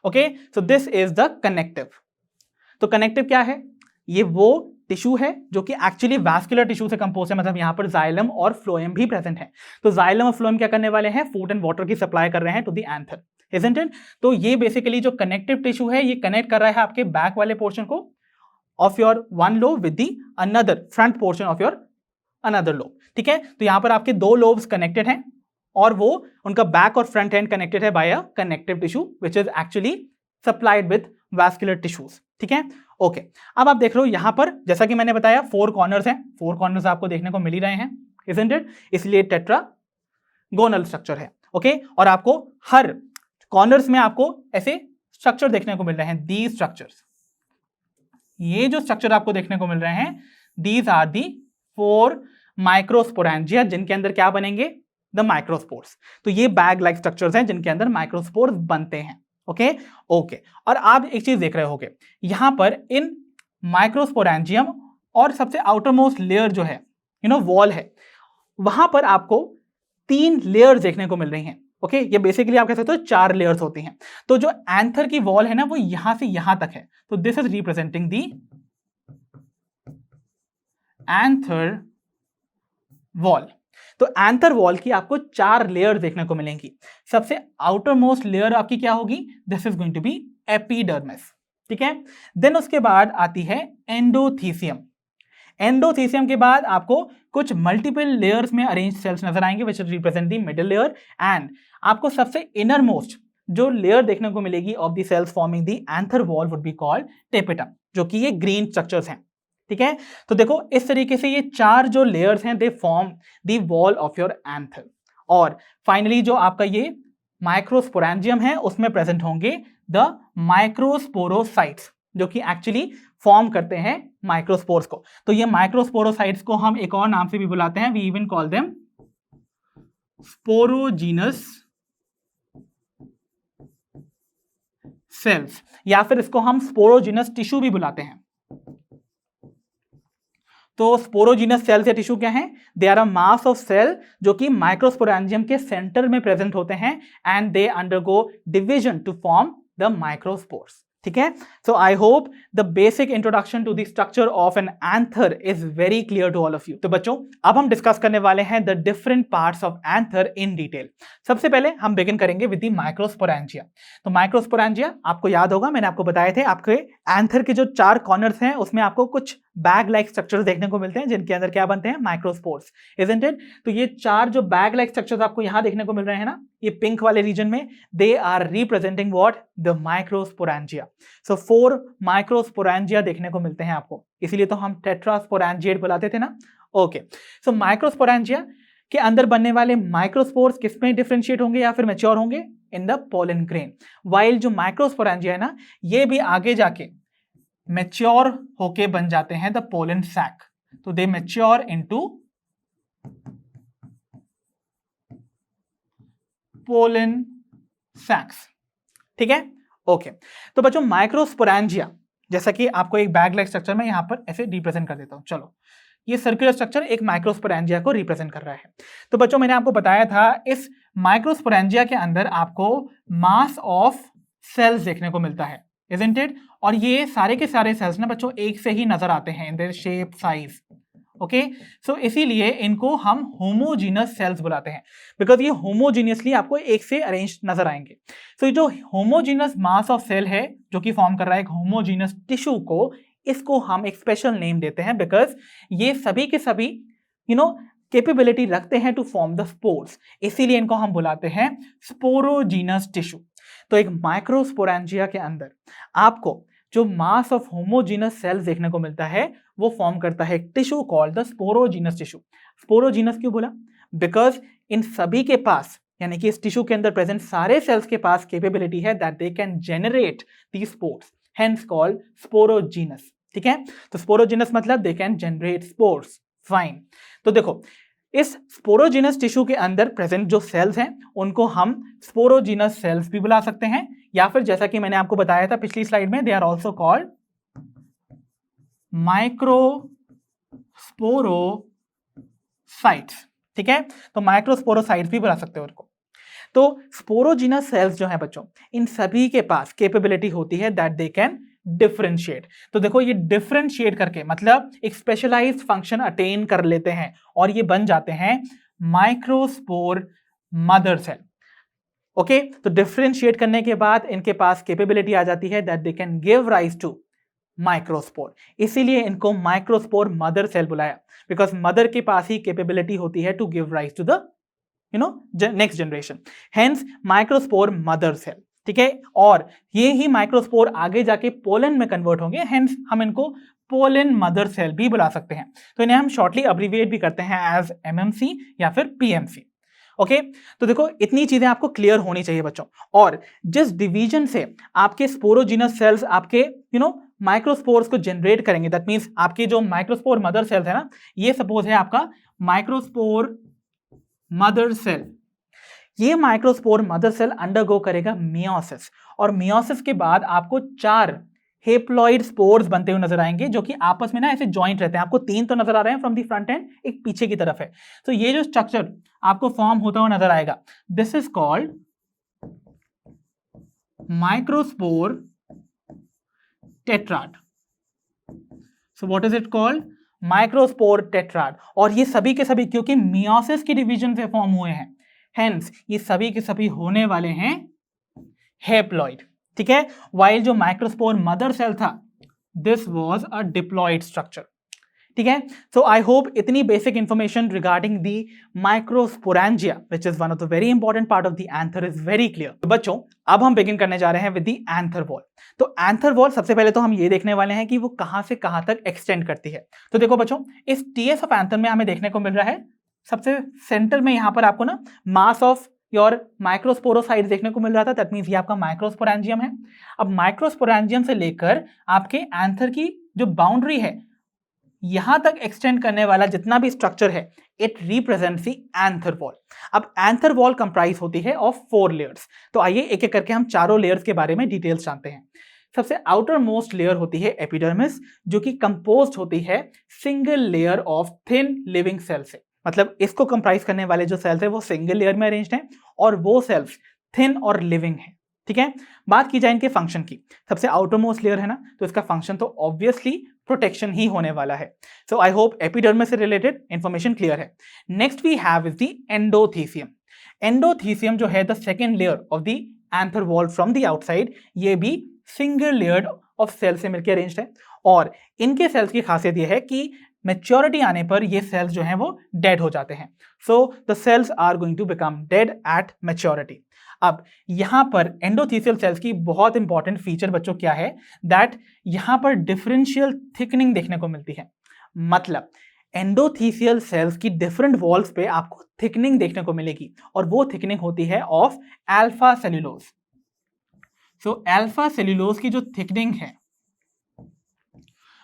Okay, so this is the connective. तो कनेक्टिव क्या है? ये वो टिश्यू है जो कि एक्चुअली वैस्कुलर टिश्यू से कंपोज है, मतलब यहां पर जाइलम और फ्लोएम भी प्रेजेंट है। तो जाइलम और फ्लोएम क्या करने वाले हैं? फूड एंड वाटर की सप्लाई कर रहे हैं to the anther, isn't it? तो ये बेसिकली जो कनेक्टिव टिश्यू है ये कनेक्ट कर रहा है आपके बैक वाले पोर्शन को of your one lobe with the another front portion of your another lobe. ठीक है, तो यहां पर आपके 2 लोब्स कनेक्टेड हैं और वो उनका बैक और फ्रंट एंड कनेक्टेड है by a connective tissue which is actually supplied with vascular tissues. ठीक है, ओके। अब आप देख रहे हो यहां पर जैसा कि मैंने बताया 4 कॉर्नर्स हैं, 4 कॉर्नर्स आपको देखने को मिल ही रहे हैं, इजंट इट? इसलिए टेट्रागोनल स्ट्रक्चर है। ओके, और आपको हर कॉर्नर्स में आपको ऐसे स्ट्रक्चर देखने को मिल रहे हैं, दीज स्ट्रक्चर्स। ये जो स्ट्रक्चर आपको देखने को मिल रहे हैं, दीज आर दी 4 माइक्रोस्पोरेंजिया जिनके अंदर क्या बनेंगे? The microspores. तो ये बैग लाइक स्ट्रक्चर्स हैं जिनके अंदर माइक्रोस्पोर्स बनते हैं। ओके ओके, और आप एक चीज देख रहे होगे यहां पर इन माइक्रोस्पोरेंजियम और सबसे आउटर मोस्ट लेयर जो है वॉल है, वहां पर आपको 3 लेयर्स देखने को मिल रही हैं। ओके, ये बेसिकली आप कह सकते हो 4 लेयर्स होती हैं। तो जो एंथर की वॉल है ना वो यहां से यहां तक है, तो this is representing the anther wall. तो एंथर वॉल की आपको 4 लेयर देखने को मिलेंगी। सबसे आउटर मोस्ट लेयर आपकी क्या होगी? This is going to be epidermis. ठीक है, देन उसके बाद आती है एंडोथीसियम। एंडोथीसियम के बाद आपको कुछ मल्टीपल लेयर्स में अरेंज सेल्स नजर आएंगे which represent the middle layer, and आपको सबसे इनर मोस्ट जो लेयर देखने को मिलेगी of the cells forming the anther wall would be called tapetum, जो कि ये ग्रीन स्ट्रक्चर्स हैं। ठीक है, तो देखो इस तरीके से ये 4 जो लेयर्स हैं they form the wall of your anther. और फाइनली जो आपका ये माइक्रोस्पोरेंजियम है उसमें प्रेजेंट होंगे द माइक्रोस्पोरोसाइट्स जो कि एक्चुअली फॉर्म करते हैं माइक्रोस्पोर्स को। तो ये माइक्रोस्पोरोसाइट्स को हम एक और नाम से भी बुलाते हैं, we even call them sporogenous cells, या फिर इसको हम स्पोरोजीनस टिश्यू भी बुलाते हैं। तो स्पोरोजीनस सेल्स या टिश्यू क्या है? They are a mass of cell जो कि माइक्रोस्पोरेंजियम के सेंटर में प्रेजेंट होते हैं and they undergo division to form the microspores. ठीक है, so I hope the basic introduction to the structure of an anther is very clear to all of you. तो बच्चों अब हम डिस्कस करने वाले हैं the different parts of anther in detail. सबसे पहले हम बिगिन करेंगे विद द माइक्रोस्पोरेंजिया। तो माइक्रोस्पोरेंजिया आपको याद होगा, मैंने आपको बताए थे आपके एंथर के जो 4 कॉर्नर्स हैं उसमें आपको कुछ बैग लाइक स्ट्रक्चर्स देखने को मिलते हैं जिनके अंदर क्या बनते हैं? Microspores, isn't it? तो ये 4 जो बैग लाइक स्ट्रक्चर्स आपको यहां देखने को मिल रहे हैं ना, ये पिंक वाले रीजन में, they are representing what? The microsporangia. So 4 microsporangia देखने को मिलते हैं आपको, इसीलिए तो हम टेट्रास्पोरेंजिएट बुलाते थे ना। ओके, सो माइक्रोस्पोरेंजिया के अंदर बनने वाले माइक्रोस्पोर्स किसमें डिफरेंशिएट होंगे या फिर मैच्योर होंगे? In the pollen grain. While जो माइक्रोस्पोरेंजिया है ना, ये भी आगे जाके मैच्योर होके बन जाते हैं द पोलन सैक। तो they mature into pollen sacs. ठीक है, ओके। तो बच्चों माइक्रोस्पोरेंजिया, जैसा कि आपको एक बैग लाइक स्ट्रक्चर में यहां पर ऐसे रिप्रेजेंट कर देता हूं। चलो, ये सर्कुलर स्ट्रक्चर एक माइक्रोस्पोरेंजिया को रिप्रेजेंट कर रहा है। तो बच्चों मैंने आपको बताया था इस माइक्रोस्पोरेंजिया के अंदर आपको मास ऑफ सेल्स देखने को मिलता है, इजंट इट? और ये सारे के सारे सेल्स ना बच्चों एक से ही नजर आते हैं in their shape, size. Okay, so इसीलिए इनको हम होमोजीनस सेल्स बुलाते हैं, बिकॉज ये होमोजीनियसली आपको एक से अरेंज नजर आएंगे। तो ये जो होमोजीनस मास ऑफ सेल है जो कि फॉर्म कर रहा है एक होमोजीनस टिश्यू को, इसको हम एक स्पेशल नेम देते हैं बिकॉज ये सभी के सभी कैपेबिलिटी रखते हैं टू फॉर्म द स्पोर्स, इसीलिए इनको हम बुलाते हैं स्पोरोजीनस टिश्यू। तो एक माइक्रोस्पोरेंजिया के अंदर आपको जो मास ऑफ होमोजीनस सेल्स देखने को मिलता है वो फॉर्म करता है एक tissue called the sporogenous tissue. Sporogenous क्यों बोला? बिकॉज इन सभी के पास, यानी कि इस टिश्यू के अंदर प्रेजेंट सारे सेल्स के पास कैपेबिलिटी है that they can generate the spores, hence called sporogenous. ठीक है, तो स्पोरोजीनस मतलब they can generate spores. Fine, तो देखो इस स्पोरोजीनस टिश्यू के अंदर प्रेजेंट जो सेल्स हैं उनको हम स्पोरोजीनस सेल्स भी बुला सकते हैं, या फिर जैसा कि मैंने आपको बताया था पिछली स्लाइड में, दे आर ऑल्सो कॉल्ड माइक्रोस्पोरोसाइट्स। ठीक है, तो माइक्रोस्पोरोसाइट्स भी बुला सकते हो उनको। तो स्पोरोजीनस सेल्स जो है बच्चों, इन सभी के पास कैपेबिलिटी होती है दैट दे कैन डिफरेंशिएट। तो देखो ये डिफरेंशिएट करके मतलब एक स्पेशलाइज्ड फंक्शन अटेन कर लेते हैं और ये बन जाते हैं माइक्रोस्पोर मदर सेल। ओके, तो डिफरेंशिएट करने के बाद इनके पास कैपेबिलिटी आ जाती है that they can give rise to microspore, इसीलिए इनको माइक्रोस्पोर मदर सेल बुलाया, बिकॉज मदर के पास ही कैपेबिलिटी होती है to give rise to the next generation, hence microspore mother cell. ठीक है, और ये ही माइक्रोस्पोर आगे जाके पोलन में कन्वर्ट होंगे, हेंस हम इनको पोलन मदर सेल भी बुला सकते हैं। तो इन्हें हम शॉर्टली अब्रीविएट भी करते हैं एज एमएमसी या फिर पीएमसी। ओके, तो देखो इतनी चीजें आपको क्लियर होनी चाहिए बच्चों। और जिस डिवीजन से आपके स्पोरोजीनस सेल्स आपके माइक्रोस्पोर्स को जनरेट करेंगे, दैट मींस आपके जो माइक्रोस्पोर मदर सेल्स है ना, ये सपोज है आपका माइक्रोस्पोर मदर सेल। ये माइक्रोस्पोर मदर सेल अंडरगो करेगा मियोसिस, और मियोसिस के बाद आपको 4 हेप्लॉइड स्पोर्स बनते हुए नजर आएंगे जो कि आपस में ना ऐसे जॉइंट रहते हैं। आपको 3 तो नजर आ रहे हैं फ्रॉम दी फ्रंट एंड, एक पीछे की तरफ है। तो ये जो स्ट्रक्चर आपको फॉर्म होता हुआ नजर आएगा, this is called microspore tetrad. So what is it called? Microspore tetrad. और ये सभी के सभी क्योंकि मियोसिस की डिवीजन से फॉर्म हुए हैं, हेंस ये सभी के सभी होने वाले हैं हेप्लॉइड। ठीक है, वाइल जो माइक्रोस्पोर मदर सेल था this was a diploid structure. ठीक है, सो आई होप इतनी basic information regarding the microsporangia which is one of the very important part of the anther is very clear. तो बच्चों अब हम begin करने जा रहे हैं विद द एंथर वॉल। तो एंथर वॉल सबसे पहले तो हम ये देखने वाले हैं कि वो कहां से कहां तक एक्सटेंड करती है। तो देखो बच्चों, इस टीएस ऑफ एंथर में हमें देखने को मिल रहा है सबसे सेंटर में यहां पर आपको ना मास ऑफ योर माइक्रोस्पोरोसाइट्स देखने को मिल रहा था, दैट मींस ये आपका माइक्रोस्पोरेंजियम है। अब माइक्रोस्पोरेंजियम से लेकर आपके एंथर की जो बाउंड्री है यहां तक एक्सटेंड करने वाला जितना भी स्ट्रक्चर है, it represents the anther wall. अब एंथर वॉल कंप्राइज होती है ऑफ 4 लेयर्स। तो आइए एक एक करके हम चारों लेयर्स के बारे में डिटेल्स जानते हैं। सबसे आउटर मोस्ट लेयर होती है एपिडर्मिस, जो कि कंपोज्ड होती है single layer of thin living cell से। मतलब इसको कंप्राइज करने वाले जो सेल्स है वो सिंगल लेयर में अरेंज्ड हैं और वो सेल्स थिन और लिविंग है। ठीक है, बात की जाए इनके फंक्शन की, सबसे आउटर मोस्ट लेयर है ना, तो इसका फंक्शन तो ऑब्वियसली प्रोटेक्शन ही होने वाला है। सो आई होप एपिडर्मिस से रिलेटेड इंफॉर्मेशन क्लियर है। Next we have is the endothecium. Endothecium जो है the second layer of the anther wall from the outside, ये भी सिंगल लेयर ऑफ सेल से मिलकर अरेंज्ड है। और इनके सेल्स की खासियत यह है कि मैच्योरिटी आने पर ये सेल्स जो हैं वो डेड हो जाते हैं। So the cells are going to become dead at maturity. अब यहां पर एंडोथीसियल सेल्स की बहुत इंपॉर्टेंट फीचर बच्चों क्या है, दैट यहां पर डिफरेंशियल थिकनिंग देखने को मिलती है। मतलब एंडोथीसियल सेल्स की डिफरेंट वॉल्स पे आपको थिकनिंग देखने को मिलेगी, और वो थिकनिंग होती है of alpha cellulose. So alpha cellulose की जो थिकनिंग है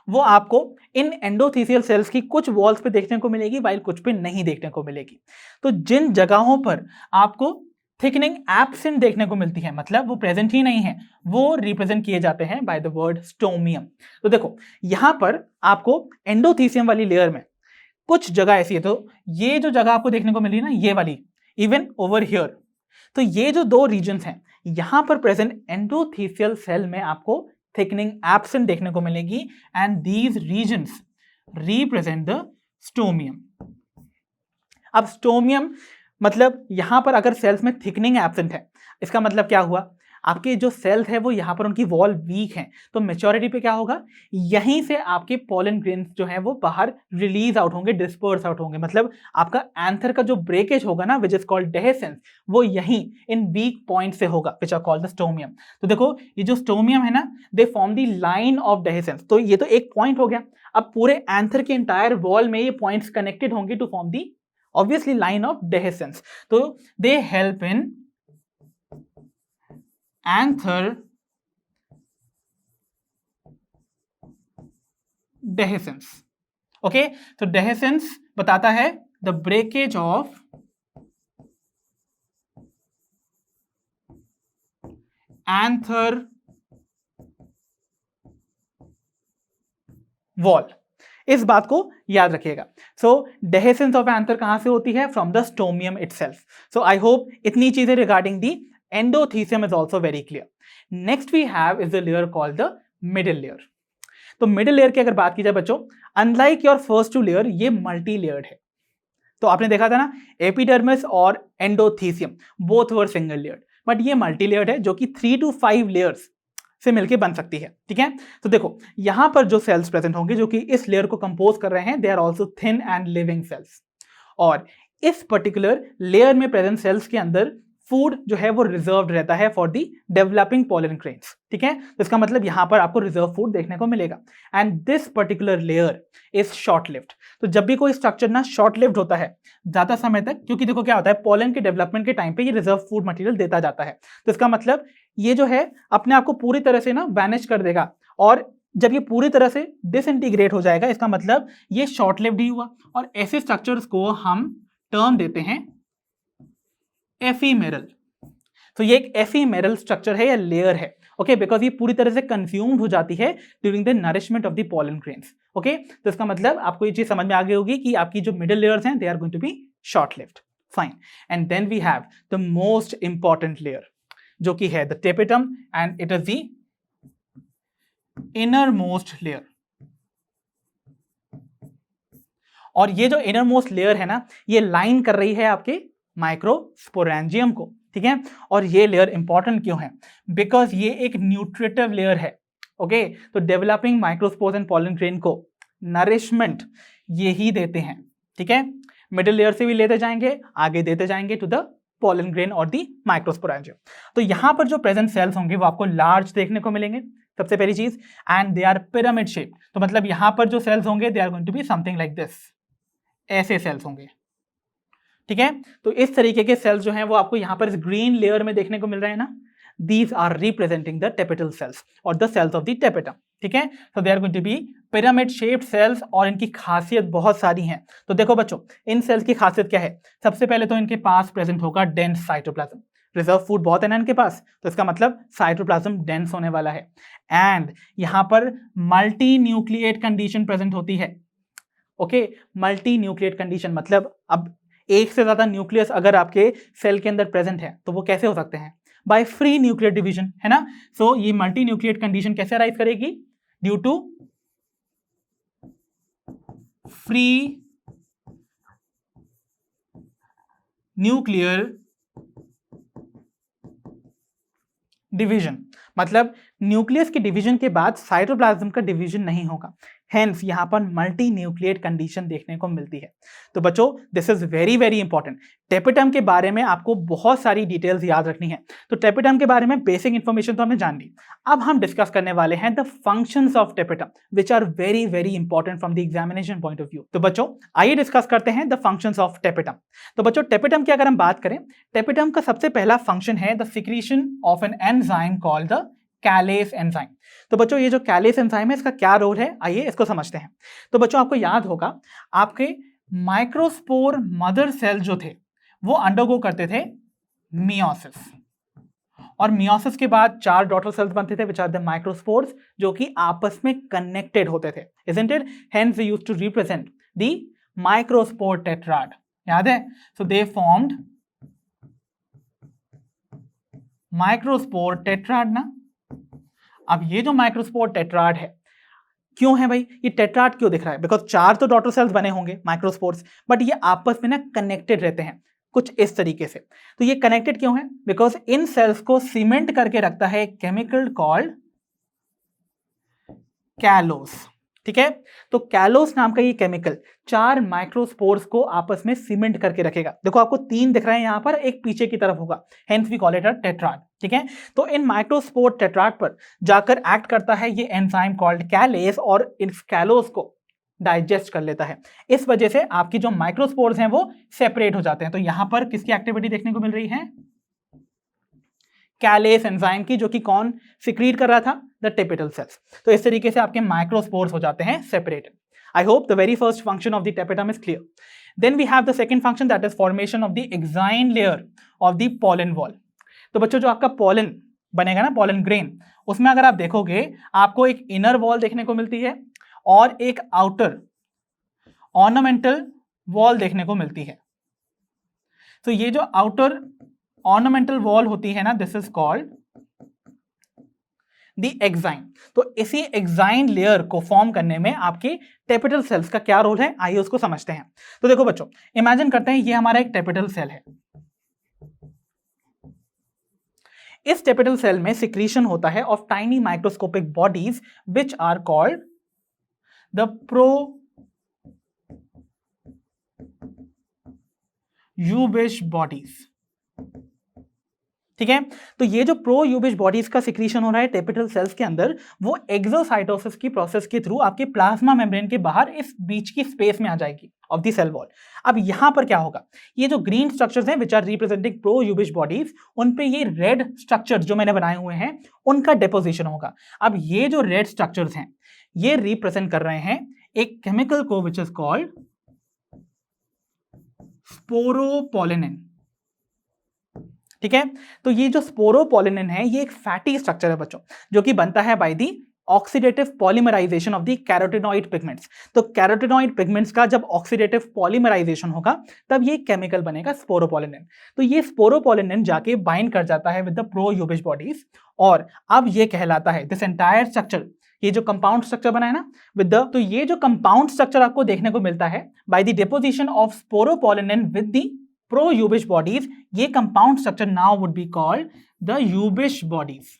वो आपको इन एंडोथीसियल सेल्स की कुछ वॉल्स पे देखने को मिलेगी, वाइल कुछ पे नहीं देखने को मिलेगी। तो जिन जगहों पर आपको थिकनिंग एब्सेंट देखने को मिलती है, मतलब वो प्रेजेंट ही नहीं है, वो रिप्रेजेंट किए जाते हैं बाय द वर्ड स्टोमियम। तो देखो यहां पर आपको एंडोथीसियम वाली लेयर में कुछ जगह ऐसी है, तो ये जो जगह आपको देखने को मिली ना, ये वाली, इवन ओवर हियर, तो ये जो दो रीजन्स हैं यहां पर प्रेजेंट एंडोथीसियल सेल में आपको थिकनिंग एब्सेंट देखने को मिलेगी, and these regions represent the stomium. अब स्टोमियम मतलब यहां पर अगर सेल्स में थिकनिंग एब्सेंट है, इसका मतलब क्या हुआ, आपके जो सेल्स है वो यहां पर उनकी वॉल वीक है, तो मेच्योरिटी पे क्या होगा, यहीं से आपके पॉलन ग्रेन्स जो है वो बाहर रिलीज आउट होंगे, डिस्पर्स आउट होंगे, मतलब आपका एंथर का जो ब्रेकेज होगा ना, विच इज कॉल्ड डेहेसेंस, वो यहीं इन वीक पॉइंट से होगा, which are called the stomium. तो देखो ये जो स्टोमियम है ना, they form the line of dehiscence, तो ये तो एक पॉइंट हो गया। अब पूरे एंथर के इंटायर वॉल में ये पॉइंट्स कनेक्टेड होंगे to form the obviously line of dehiscence. So they help in anther dehiscence. Okay, so dehiscence बताता है the breakage of anther wall। इस बात को याद रखिएगा। सो डेहेसेंस ऑफ एंथर कहां से होती है, from the stomium itself. So I hope इतनी चीजें regarding the endothecium is also very clear. Next we have is the layer called the middle layer. तो मिडिल लेयर की अगर बात की जाए बच्चों, unlike your first two layer, ये मल्टी लेयर्ड है। तो आपने देखा था ना, एपिडर्मिस और endothecium both were single layered, but ये मल्टी लेयर्ड है जो कि 3 to 5 लेयर्स से मिलकर बन सकती है। ठीक है, तो देखो यहां पर जो सेल्स प्रेजेंट होंगे जो कि इस लेयर को कंपोज कर रहे हैं, they are also thin and living cells, और इस पर्टिकुलर लेयर में प्रेजेंट सेल्स के अंदर फूड जो है वो रिजर्व्ड रहता है for the developing pollen grains. ठीक है, तो इसका मतलब यहां पर आपको रिजर्व फूड देखने को मिलेगा, and this particular layer is short lived. तो जब भी कोई स्ट्रक्चर ना शॉर्ट लिव्ड होता है ज्यादा समय तक, क्योंकि देखो क्या होता है, पॉलन के डेवलपमेंट के टाइम पे ये रिजर्व फूड मटेरियल देता जाता है, तो इसका मतलब ये जो है अपने आप को पूरी तरह से ना वैनिश कर देगा, और जब ये पूरी तरह से डिसइंटीग्रेट हो जाएगा, इसका मतलब ये शॉर्ट लिव्ड ही हुआ। और ऐसे स्ट्रक्चर्स को हम टर्म देते हैं एफीमेरल। तो ये एक एफीमेरल स्ट्रक्चर है या लेयर है, ओके, बिकॉज ये पूरी तरह से कंज्यूम्ड हो जाती है during the nourishment of the pollen grains. Okay, तो इसका मतलब आपको ये चीज समझ में आ गई होगी कि आपकी जो मिडिल लेयर्स हैं they are going to be short lived. Fine, and then we have the most important layer जो कि है the tapetum, and it is the inner most layer. और ये जो इनर मोस्ट लेयर है ना, ये लाइन कर रही है आपके माइक्रोस्पोरेंजियम को। ठीक है, और ये लेयर इंपॉर्टेंट क्यों है, बिकॉज ये एक न्यूट्रिटिव लेयर है। ओके, तो developing microspores and pollen grain को नरिशमेंट ये ही देते हैं। ठीक है, मिडिल लेयर से भी लेते जाएंगे, आगे देते जाएंगे टू द पॉलन ग्रेन और दी माइक्रोस्पोरेंजियम। तो यहां पर जो प्रेजेंट सेल्स होंगे वो आपको लार्ज देखने को मिलेंगे, सबसे पहली चीज, and they are pyramid shape. तो मतलब यहां पर जो सेल्स होंगे they are going to be something like this, ऐसे सेल्स होंगे। ठीक है, तो इस तरीके के सेल्स जो हैं वो आपको यहां पर इस ग्रीन लेयर में देखने को मिल रहे हैं ना, these are representing the tapetal cells और the cells of the tapetum. ठीक है, so they are going to be pyramid shaped cells, और इनकी खासियत बहुत सारी हैं। तो देखो बच्चों, इन सेल्स की खासियत क्या है, सबसे पहले तो इनके पास प्रेजेंट होगा डेंस साइटोप्लाज्म। रिजर्व फूड बहुत है ना इनके पास, तो इसका मतलब साइटोप्लाज्म डेंस होने वाला है, एंड यहां पर मल्टी न्यूक्लिएट कंडीशन प्रेजेंट होती है। ओके, मल्टी न्यूक्लिएट कंडीशन मतलब अब एक से ज्यादा न्यूक्लियस अगर आपके सेल के अंदर प्रेजेंट है तो वो कैसे हो सकते हैं, बाय फ्री न्यूक्लियर डिवीजन, है ना। सो ये मल्टी न्यूक्लिएट कंडीशन कैसे अराइव करेगी, due to free nuclear division, मतलब न्यूक्लियस के डिवीजन के बाद साइटोप्लाज्म का डिवीजन नहीं होगा, हेंस यहां पर मल्टी न्यूक्लिएट कंडीशन देखने को मिलती है। तो बच्चों this is very very important. Tapetum के बारे में आपको बहुत सारी डिटेल्स याद रखनी है। तो टेपिटम के बारे में बेसिक इंफॉर्मेशन तो हमने जान ली, अब हम डिस्कस करने वाले हैं the functions of tapetum which are very very important from the examination point of view. तो बच्चों आइए डिस्कस करते हैं द फंक्शंस ऑफ टेपिटम। तो बच्चों टेपिटम की अगर हम बात करें, टेपिटम का सबसे पहला फंक्शन है the secretion of an enzyme called the callase enzyme. तो बच्चों ये जो कैलेस एंजाइम है इसका क्या रोल है, आइए इसको समझते हैं। तो बच्चों आपको याद होगा आपके माइक्रोस्पोर मदर सेल जो थे वो अंडरगो करते थे मियोसिस, और मियोसिस के बाद 4 डॉटर सेल्स बनते थे विच आर द माइक्रोस्पोर्स, जो कि आपस में कनेक्टेड होते थे, isn't it? Hence we used to represent the microspore tetrad. याद है? So they formed microspore tetrad ना। अब ये जो माइक्रोस्पोर टेट्राड है, क्यों है भाई ये टेट्राड क्यों दिख रहा है? बिकॉज 4 तो डॉटर सेल्स बने होंगे माइक्रोस्पोर्स, बट ये आपस में ना कनेक्टेड रहते हैं कुछ इस तरीके से। तो ये कनेक्टेड क्यों है? बिकॉज इन सेल्स को सीमेंट करके रखता है केमिकल कॉल्ड कैलोस। ठीक है, तो कैलोस नाम का ये केमिकल 4 माइक्रोस्पोर्स को आपस में सीमेंट करके रखेगा। देखो आपको 3 दिख रहे हैं यहां पर, एक पीछे की तरफ होगा, hence we call it a tetrad. ठीक है, तो इन माइक्रोस्पोर टेट्राड पर जाकर एक्ट करता है ये एंजाइम कॉल्ड कैलेस, और इस कैलोस को डाइजेस्ट कर लेता है। इस वजह से आपकी जो माइक्रोस्पोर्स हैं वो सेपरेट हो जाते हैं। तो यहां पर किसकी एक्टिविटी देखने को मिल रही है? कैलेस एंजाइम की, जो कि कौन सिक्रीट कर रहा था? The tapetal cells. तो इस तरीके से आपके माइक्रोस्पोर्स हो जाते हैं separated. I hope the very first function of the tapetum is clear. Then we have the second function, that is formation of the exine layer of the pollen wall. तो बच्चों जो आपका पॉलन बनेगा ना, pollen grain, उसमें अगर आप देखोगे आपको एक इनर वॉल देखने को मिलती है और एक आउटर ऑर्नामेंटल वॉल देखने को मिलती है। तो ये जो आउटर ऑर्नामेंटल वॉल होती है ना, this is called the exine. तो इसी एक्साइन लेयर को फॉर्म करने में आपके टेपिटल सेल्स का क्या रोल है, आइए उसको समझते हैं। तो देखो बच्चों, इमेजिन करते हैं ये हमारा एक टेपिटल सेल है। इस टेपिटल सेल में सिक्रीशन होता है of tiny microscopic bodies which are called the pro Ubisch bodies. ठीक है, तो ये जो प्रोयूबिश बॉडीज का सिक्रीशन हो रहा है टेपिटल सेल्स के अंदर, वो एक्सोसाइटोसिस की प्रोसेस के थ्रू आपके प्लाज्मा मेम्ब्रेन के बाहर इस बीच की स्पेस में आ जाएगी ऑफ द सेल वॉल। अब यहां पर क्या होगा, ये जो ग्रीन स्ट्रक्चर्स हैं विच आर रिप्रेजेंटिंग प्रोयूबिश बॉडीज, उन पे ये रेड स्ट्रक्चर्स जो मैंने बनाए हुए हैं उनका डिपोजिशन होगा। अब ये जो रेड स्ट्रक्चर्स हैं ये रिप्रेजेंट कर रहे हैं एक केमिकल को विच इज कॉल्ड स्पोरोपोलिनिन। ठीक है, तो ये जो स्पोरोपोलिनिन है ये एक फैटी स्ट्रक्चर है बच्चों, जो कि बनता है by the oxidative polymerization of the carotenoid pigments. तो कैरोटिनॉइड पिगमेंट्स का जब ऑक्सीडेटिव पॉलीमराइजेशन होगा तब ये केमिकल बनेगा स्पोरोपोलिनिन। तो ये स्पोरोपोलिनिन जाके बाइंड कर जाता है विद द प्रोयूबिश बॉडीज, और अब ये कहलाता है दिस एंटायर स्ट्रक्चर, ये जो कंपाउंड स्ट्रक्चर बना है ना विद द, तो ये जो कंपाउंड स्ट्रक्चर आपको देखने को मिलता है by the deposition of sporopollenin with the pro Ubisch bodies, ये compound structure now would be called the Ubisch bodies.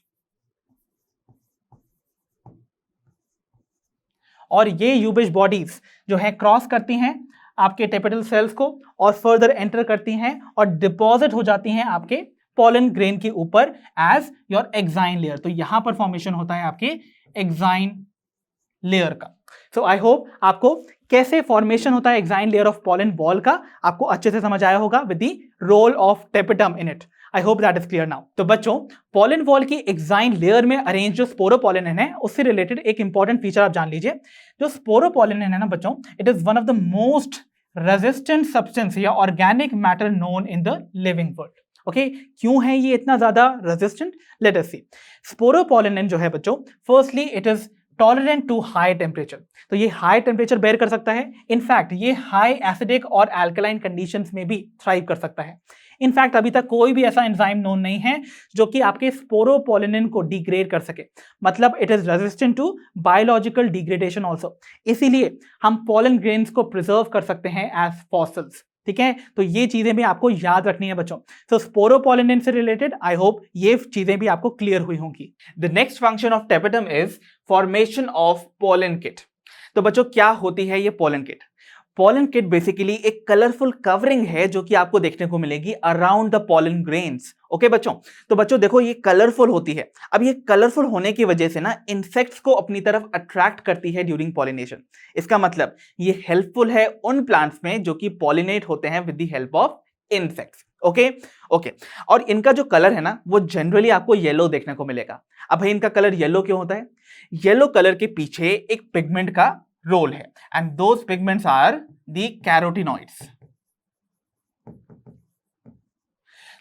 और ये यूबिश बॉडीज जो है क्रॉस करती हैं आपके टेपिटल सेल्स को और फर्दर एंटर करती हैं और डिपॉजिट हो जाती हैं आपके पॉलन ग्रेन के ऊपर एज योर एक्साइन लेयर। तो यहां पर फॉर्मेशन होता है आपके एक्साइन लेयर का। सो आई होप आपको कैसे फॉर्मेशन होता है exine layer of pollen wall का आपको अच्छे से समझ आया होगा with the role of tapetum in it. I hope that is clear now. तो बच्चों, पॉलन बॉल की एक्साइन लेयर में अरेंज जो स्पोरोपोलिनिन है उससे रिलेटेड एक इंपॉर्टेंट फीचर आप जान लीजिए। जो स्पोरोपोलिनिन है ना बच्चों, it is one of the most resistant substance या organic matter known in the living world. Okay, क्यों है ये इतना ज्यादा resistant? Let us see. Sporopollenin जो है बच्चों, firstly it is tolerant to high temperature. तो ये हाई टेम्परेचर बेयर कर सकता है। इनफैक्ट ये हाई एसिडिक और अल्कलाइन कंडीशंस में भी थ्राइव कर सकता है। इनफैक्ट अभी तक कोई भी ऐसा एंजाइम नोन नहीं है जो कि आपके स्पोरोपोलिनिन को डिग्रेड कर सके, मतलब it is resistant to biological degradation also. इसीलिए हम पॉलन ग्रेन्स को प्रिजर्व कर सकते हैं एज फॉसिल्स। ठीक है, तो ये चीजें भी आपको याद रखनी है बच्चों। तो स्पोरोपोलिनिन से रिलेटेड आई होप ये चीजें भी आपको क्लियर हुई होंगी। The next function of tapetum is formation of pollen kit. तो बच्चों क्या होती है ये pollen kit? Pollen kit basically एक कलरफुल कवरिंग है जो कि आपको देखने को मिलेगी around the pollen grains. Okay बच्चों, तो बच्चों देखो ये कलरफुल होती है। अब ये कलरफुल होने की वजह से ना इंसेक्ट्स को अपनी तरफ अट्रैक्ट करती है ड्यूरिंग पॉलिनेशन। इसका मतलब ये हेल्पफुल है उन प्लांट्स में जो कि पॉलिनेट होते हैं with the help of insects. Okay, और इनका जो कलर है ना वो जनरली आपको येलो देखने को मिलेगा। अब भाई इनका कलर येलो क्यों होता है? येलो कलर के पीछे एक पिगमेंट का रोल है and those pigments are the carotenoids.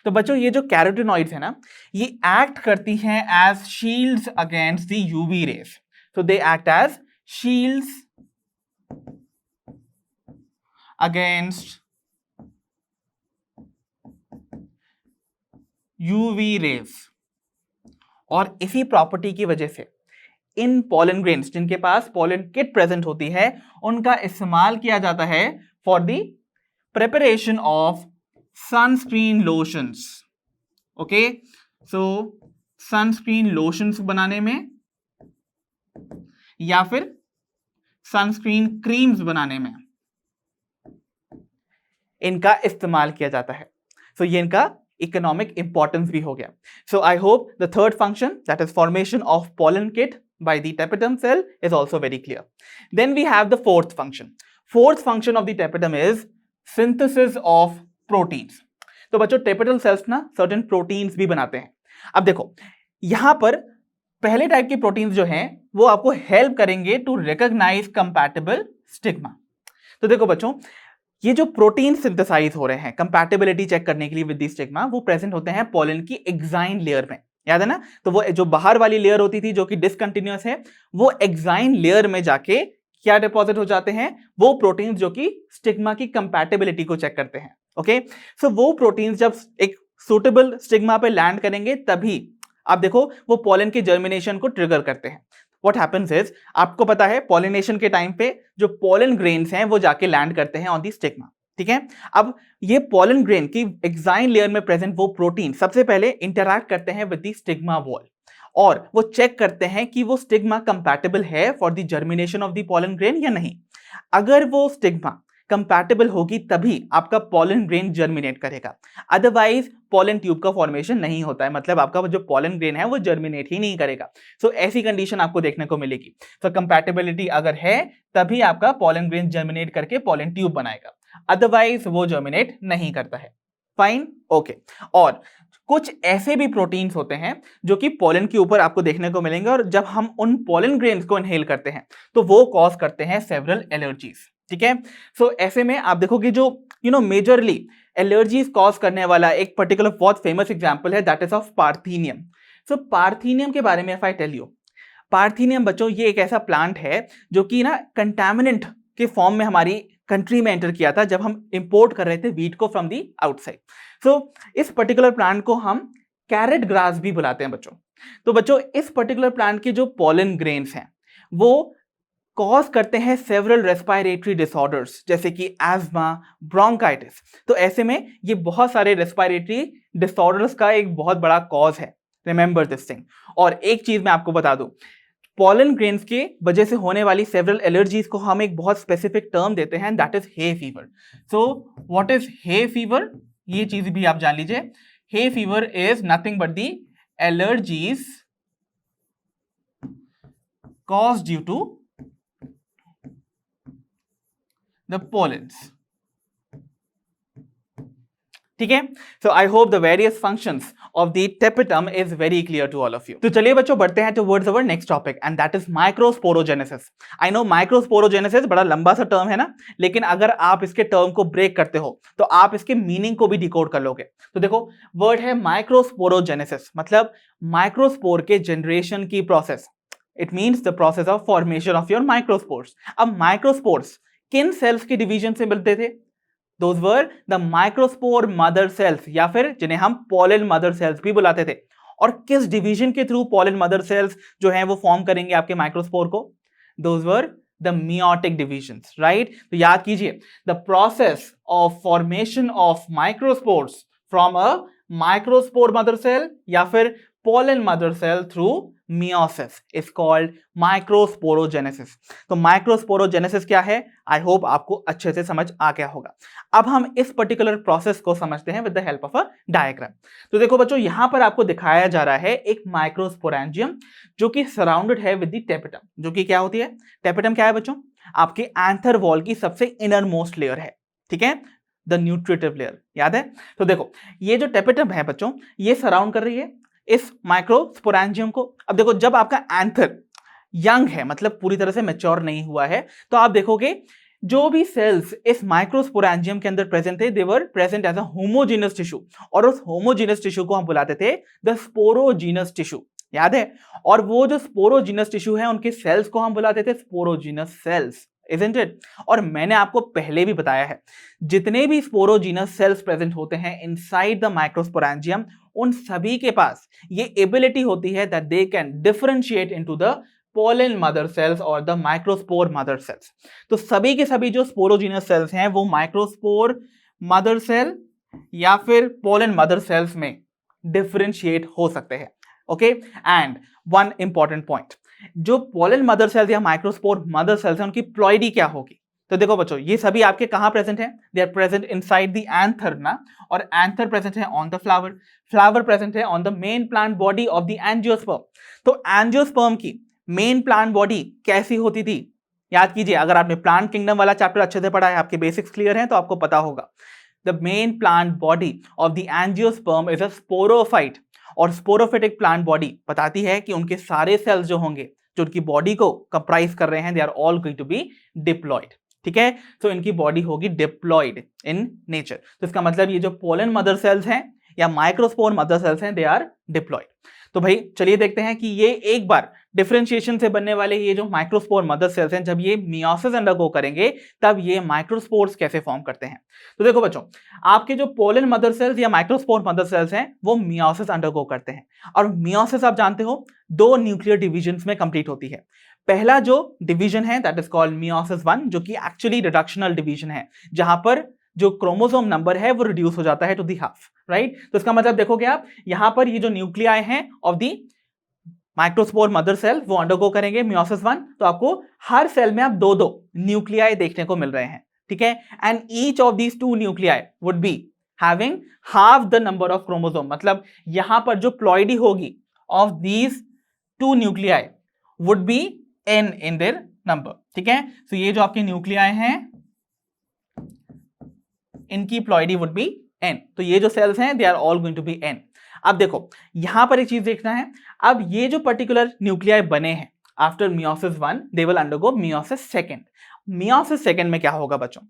तो बच्चों ये जो कैरोटिनॉइड्स है ना, ये एक्ट करती हैं as shields against the UV rays. So they act as shields against UV rays. और इसी प्रॉपर्टी की वजह से इन पॉलन ग्रेन्स जिनके पास पॉलन किट प्रेजेंट होती है, उनका इस्तेमाल किया जाता है for the preparation of sunscreen lotions. Okay, so sunscreen lotions बनाने में या फिर सनस्क्रीन क्रीम्स बनाने में इनका इस्तेमाल किया जाता है. सो ये इनका इकोनॉमिक इंपॉर्टेंस भी हो गया. So I hope the third function, that is formation of pollen kit by the tapetum cell, is also very clear. Then we have the fourth function. Fourth function of the tapetum is synthesis of proteins. तो बच्चों tapetal cells ना certain proteins भी बनाते हैं. अब देखो यहां पर पहले टाइप के प्रोटीन्स जो हैं वो आपको हेल्प करेंगे टू रिकॉग्नाइज कंपैटिबल स्टिग्मा. तो देखो बच्चों, ये जो प्रोटीन सिंथेसाइज हो रहे हैं कंपैटिबिलिटी चेक करने के लिए विद द स्टिग्मा, वो प्रेजेंट होते हैं पॉलन की एक्साइन लेयर में. याद है ना? तो वो जो बाहर वाली लेयर होती थी जो कि डिसकंटिन्यूअस है, वो एक्साइन लेयर में जाके क्या डिपॉजिट हो जाते हैं? वो प्रोटीन्स जो कि स्टिग्मा की कंपैटिबिलिटी को चेक करते हैं. ओके, सो वो प्रोटीन्स जब एक सुटेबल स्टिग्मा पे लैंड करेंगे तभी आप देखो वो पॉलन के जर्मिनेशन को ट्रिगर करते हैं. What happens is, आपको पता है पॉलिनेशन के टाइम पे जो पॉलन ग्रेन्स हैं वो जाके लैंड करते हैं ऑन दी स्टिग्मा. ठीक है, अब ये पॉलन ग्रेन की एक्साइन लेयर में प्रेजेंट वो प्रोटीन सबसे पहले इंटरैक्ट करते हैं विद द स्टिग्मा वॉल और वो चेक करते हैं कि वो स्टिग्मा कंपैटिबल है for the germination of the pollen grain या नहीं. अगर वो स्टिग्मा कंपैटिबल होगी तभी आपका पॉलन ग्रेन जर्मिनेट करेगा, अदरवाइज पॉलन ट्यूब का फॉर्मेशन नहीं होता है. मतलब आपका जो पॉलन ग्रेन है वो जर्मिनेट ही नहीं करेगा. सो ऐसी कंडीशन आपको देखने को मिलेगी. तो कंपैटिबिलिटी अगर है तभी आपका पॉलन ग्रेन जर्मिनेट करके पॉलन ट्यूब बनाएगा, अदरवाइज वो जर्मिनेट नहीं करता है. Fine, okay. और कुछ ऐसे भी प्रोटीन्स होते हैं जो कि पॉलन के ऊपर आपको देखने को मिलेंगे और जब हम उन पॉलन ग्रेन्स को इनहेल करते हैं तो वो कॉज करते हैं सेवरल एलर्जीज. ठीक है, सो ऐसे में आप देखोगे जो मेजरली एलर्जीज कॉज करने वाला एक पर्टिकुलर बहुत फेमस एग्जांपल है, that is of parthenium. So parthenium के बारे में if I tell you, parthenium बच्चों ये एक ऐसा प्लांट है जो कि ना कंटामिनेंट के फॉर्म में हमारी कंट्री में एंटर किया था जब हम इंपोर्ट कर रहे थे वीट को फ्रॉम दी आउटसाइड. सो इस पर्टिकुलर प्लांट को हम कैरेट ग्रास भी बुलाते हैं बच्चों. तो बच्चों इस पर्टिकुलर प्लांट के जो पॉलन ग्रेन्स हैं वो कॉज करते हैं सेवरल रेस्पिरेटरी डिसऑर्डर्स जैसे कि एस्मा, ब्रोंकाइटिस. तो ऐसे में ये बहुत सारे रेस्पिरेटरी डिसऑर्डर्स का एक बहुत बड़ा कॉज है. Remember this thing. और एक चीज मैं आपको बता दूं, पॉलन ग्रेन्स के वजह से होने वाली सेवरल एलर्जीज को हम एक बहुत स्पेसिफिक टर्म देते हैं, that is hay fever. So what is hay fever, ये चीज भी आप जान लीजिए. Hay fever is nothing but the allergies cause due to the pollens. ठीक है, so I hope the various functions of the tapetum is very clear to all of you. तो चलिए बच्चों बढ़ते हैं towards our next topic and that is microsporogenesis. I know microsporogenesis बड़ा लंबा सा टर्म है ना, लेकिन अगर आप इसके टर्म को ब्रेक करते हो तो आप इसके मीनिंग को भी डिकोड कर लोगे. तो देखो वर्ड है microsporogenesis, मतलब माइक्रोस्पोर के जनरेशन की process. It means the process of formation of your microspores. अब माइक्रोस्पोर्स किन सेल्स के डिवीजन से मिलते थे? Those were the microspore mother cells, या फिर जिन्हें हम pollen mother cells भी बुलाते थे. और किस डिवीजन के थ्रू pollen mother cells जो हैं वो फॉर्म करेंगे आपके माइक्रोस्पोर को? Those were the meiotic divisions, right? तो याद कीजिए, the process of formation of microspores from a microspore mother cell या फिर pollen mother cell through meiosis is called microsporogenesis. तो microsporogenesis क्या है? I hope आपको अच्छे से समझ आ गया होगा. अब हम इस पर्टिकुलर प्रोसेस को समझते हैं with the help of a diagram. तो देखो बच्चों यहां पर आपको दिखाया जा रहा है एक माइक्रोस्पोरेंजियम जो कि सराउंडेड है विद द टेपेटम. जो कि क्या होती है? टेपेटम क्या है बच्चों? आपके एंथर वॉल की सबसे इनर मोस्ट लेयर है. ठीक है, द न्यूट्रिटिव लेयर. याद है? तो देखो ये जो टेपेटम है बच्चों, ये सराउंड कर रही है इस माइक्रोस्पोरेंजियम को. अब देखो जब आपका एंथर यंग है, मतलब पूरी तरह से मैच्योर नहीं हुआ है, तो आप देखोगे जो भी सेल्स इस माइक्रोस्पोरेंजियम के अंदर प्रेजेंट थे, they were present as a homogeneous tissue, और उस होमोजीनस टिश्यू को हम बुलाते थे द स्पोरोजीनस टिश्यू, याद है? और वो जो स्पोरोजीनस टिश्यू है उनके सेल्स को हम बुलाते थे स्पोरोजीनस सेल्स, isn't it? और मैंने आपको पहले भी बताया है, जितने भी स्पोरोजीनस सेल्स प्रेजेंट होते हैं इनसाइड द माइक्रोस्पोरेंजियम, उन सभी के पास ये एबिलिटी होती है that they can differentiate into the pollen mother cells और द माइक्रोस्पोर मदर सेल्स। तो सभी के सभी जो स्पोरोजीनस सेल्स हैं वो माइक्रोस्पोर मदर सेल या फिर पोलन मदर सेल्स में डिफरेंशिएट हो सकते हैं। Okay, and one important point, जो पोलन मदर सेल्स या माइक्रोस्पोर मदर सेल्स हैं उनकी प्लॉइडी क्या होगी? तो देखो बच्चों, ये सभी आपके कहां प्रेजेंट हैं? They are present inside the anther ना, और एंथर प्रेजेंट है on the flower, flower present है on the main plant body of the angiosperm. तो एंजियोस्पर्म की मेन प्लांट बॉडी कैसी होती थी? याद कीजिए, अगर आपने प्लांट किंगडम वाला चैप्टर अच्छे से पढ़ा है, आपके बेसिक्स क्लियर हैं, तो आपको पता होगा the main plant body of the angiosperm is a sporophyte, और स्पोरोफिटिक प्लांट बॉडी बताती है कि उनके सारे सेल्स जो होंगे, जो उनकी बॉडी को कंप्राइज कर रहे हैं, they are all going to be diploid. ठीक है, तो इनकी बॉडी होगी डिप्लॉयड इन नेचर। तो इसका मतलब ये जो पोलन मदर सेल्स हैं या माइक्रोस्पोर मदर सेल्स हैं, दे आर डिप्लॉयड। तो भाई चलिए देखते हैं कि ये एक बार डिफरेंशिएशन से बनने वाले ये जो माइक्रोस्पोर मदर सेल्स हैं, जब ये मियोसिस अंडरगो करेंगे तब ये माइक्रोस्पोर्स कैसे फॉर्म करते हैं। तो देखो बच्चों, आपके जो पोलन मदर सेल्स या माइक्रोस्पोर मदर सेल्स हैं वो मियोसिस अंडरगो करते हैं, और मियोसिस आप जानते हो 2 न्यूक्लियर डिविजन्स में कंप्लीट होती है। पहला जो डिवीजन है दैट इज कॉल्ड मियोसिस 1, जो कि एक्चुअली रिडक्शनल डिवीजन है, जहां पर जो क्रोमोसोम नंबर है वो रिड्यूस हो जाता है टू दी हाफ, राइट? तो इसका मतलब देखोगे आप, यहां पर ये जो न्यूक्लियाई हैं of the microspore mother cell वो अंडरगो करेंगे मियोसिस 1, तो आपको हर सेल में आप 2-2 न्यूक्लियाई देखने को मिल रहे हैं। ठीक है, and each of these 2 nuclei would be having half the number of chromosome, मतलब यहां पर जो प्लॉइडी होगी of these 2 nuclei would be n in their number. ठीक है, तो ये जो आपके न्यूक्लियाई हैं इनकी प्लॉइडी वुड बी n, तो ये जो सेल्स हैं they are all going to be n। अब देखो यहां पर एक चीज देखना है, अब ये जो पर्टिकुलर न्यूक्लियाई बने हैं after meiosis 1 they will undergo meiosis 2। Meiosis 2 में क्या होगा बच्चों?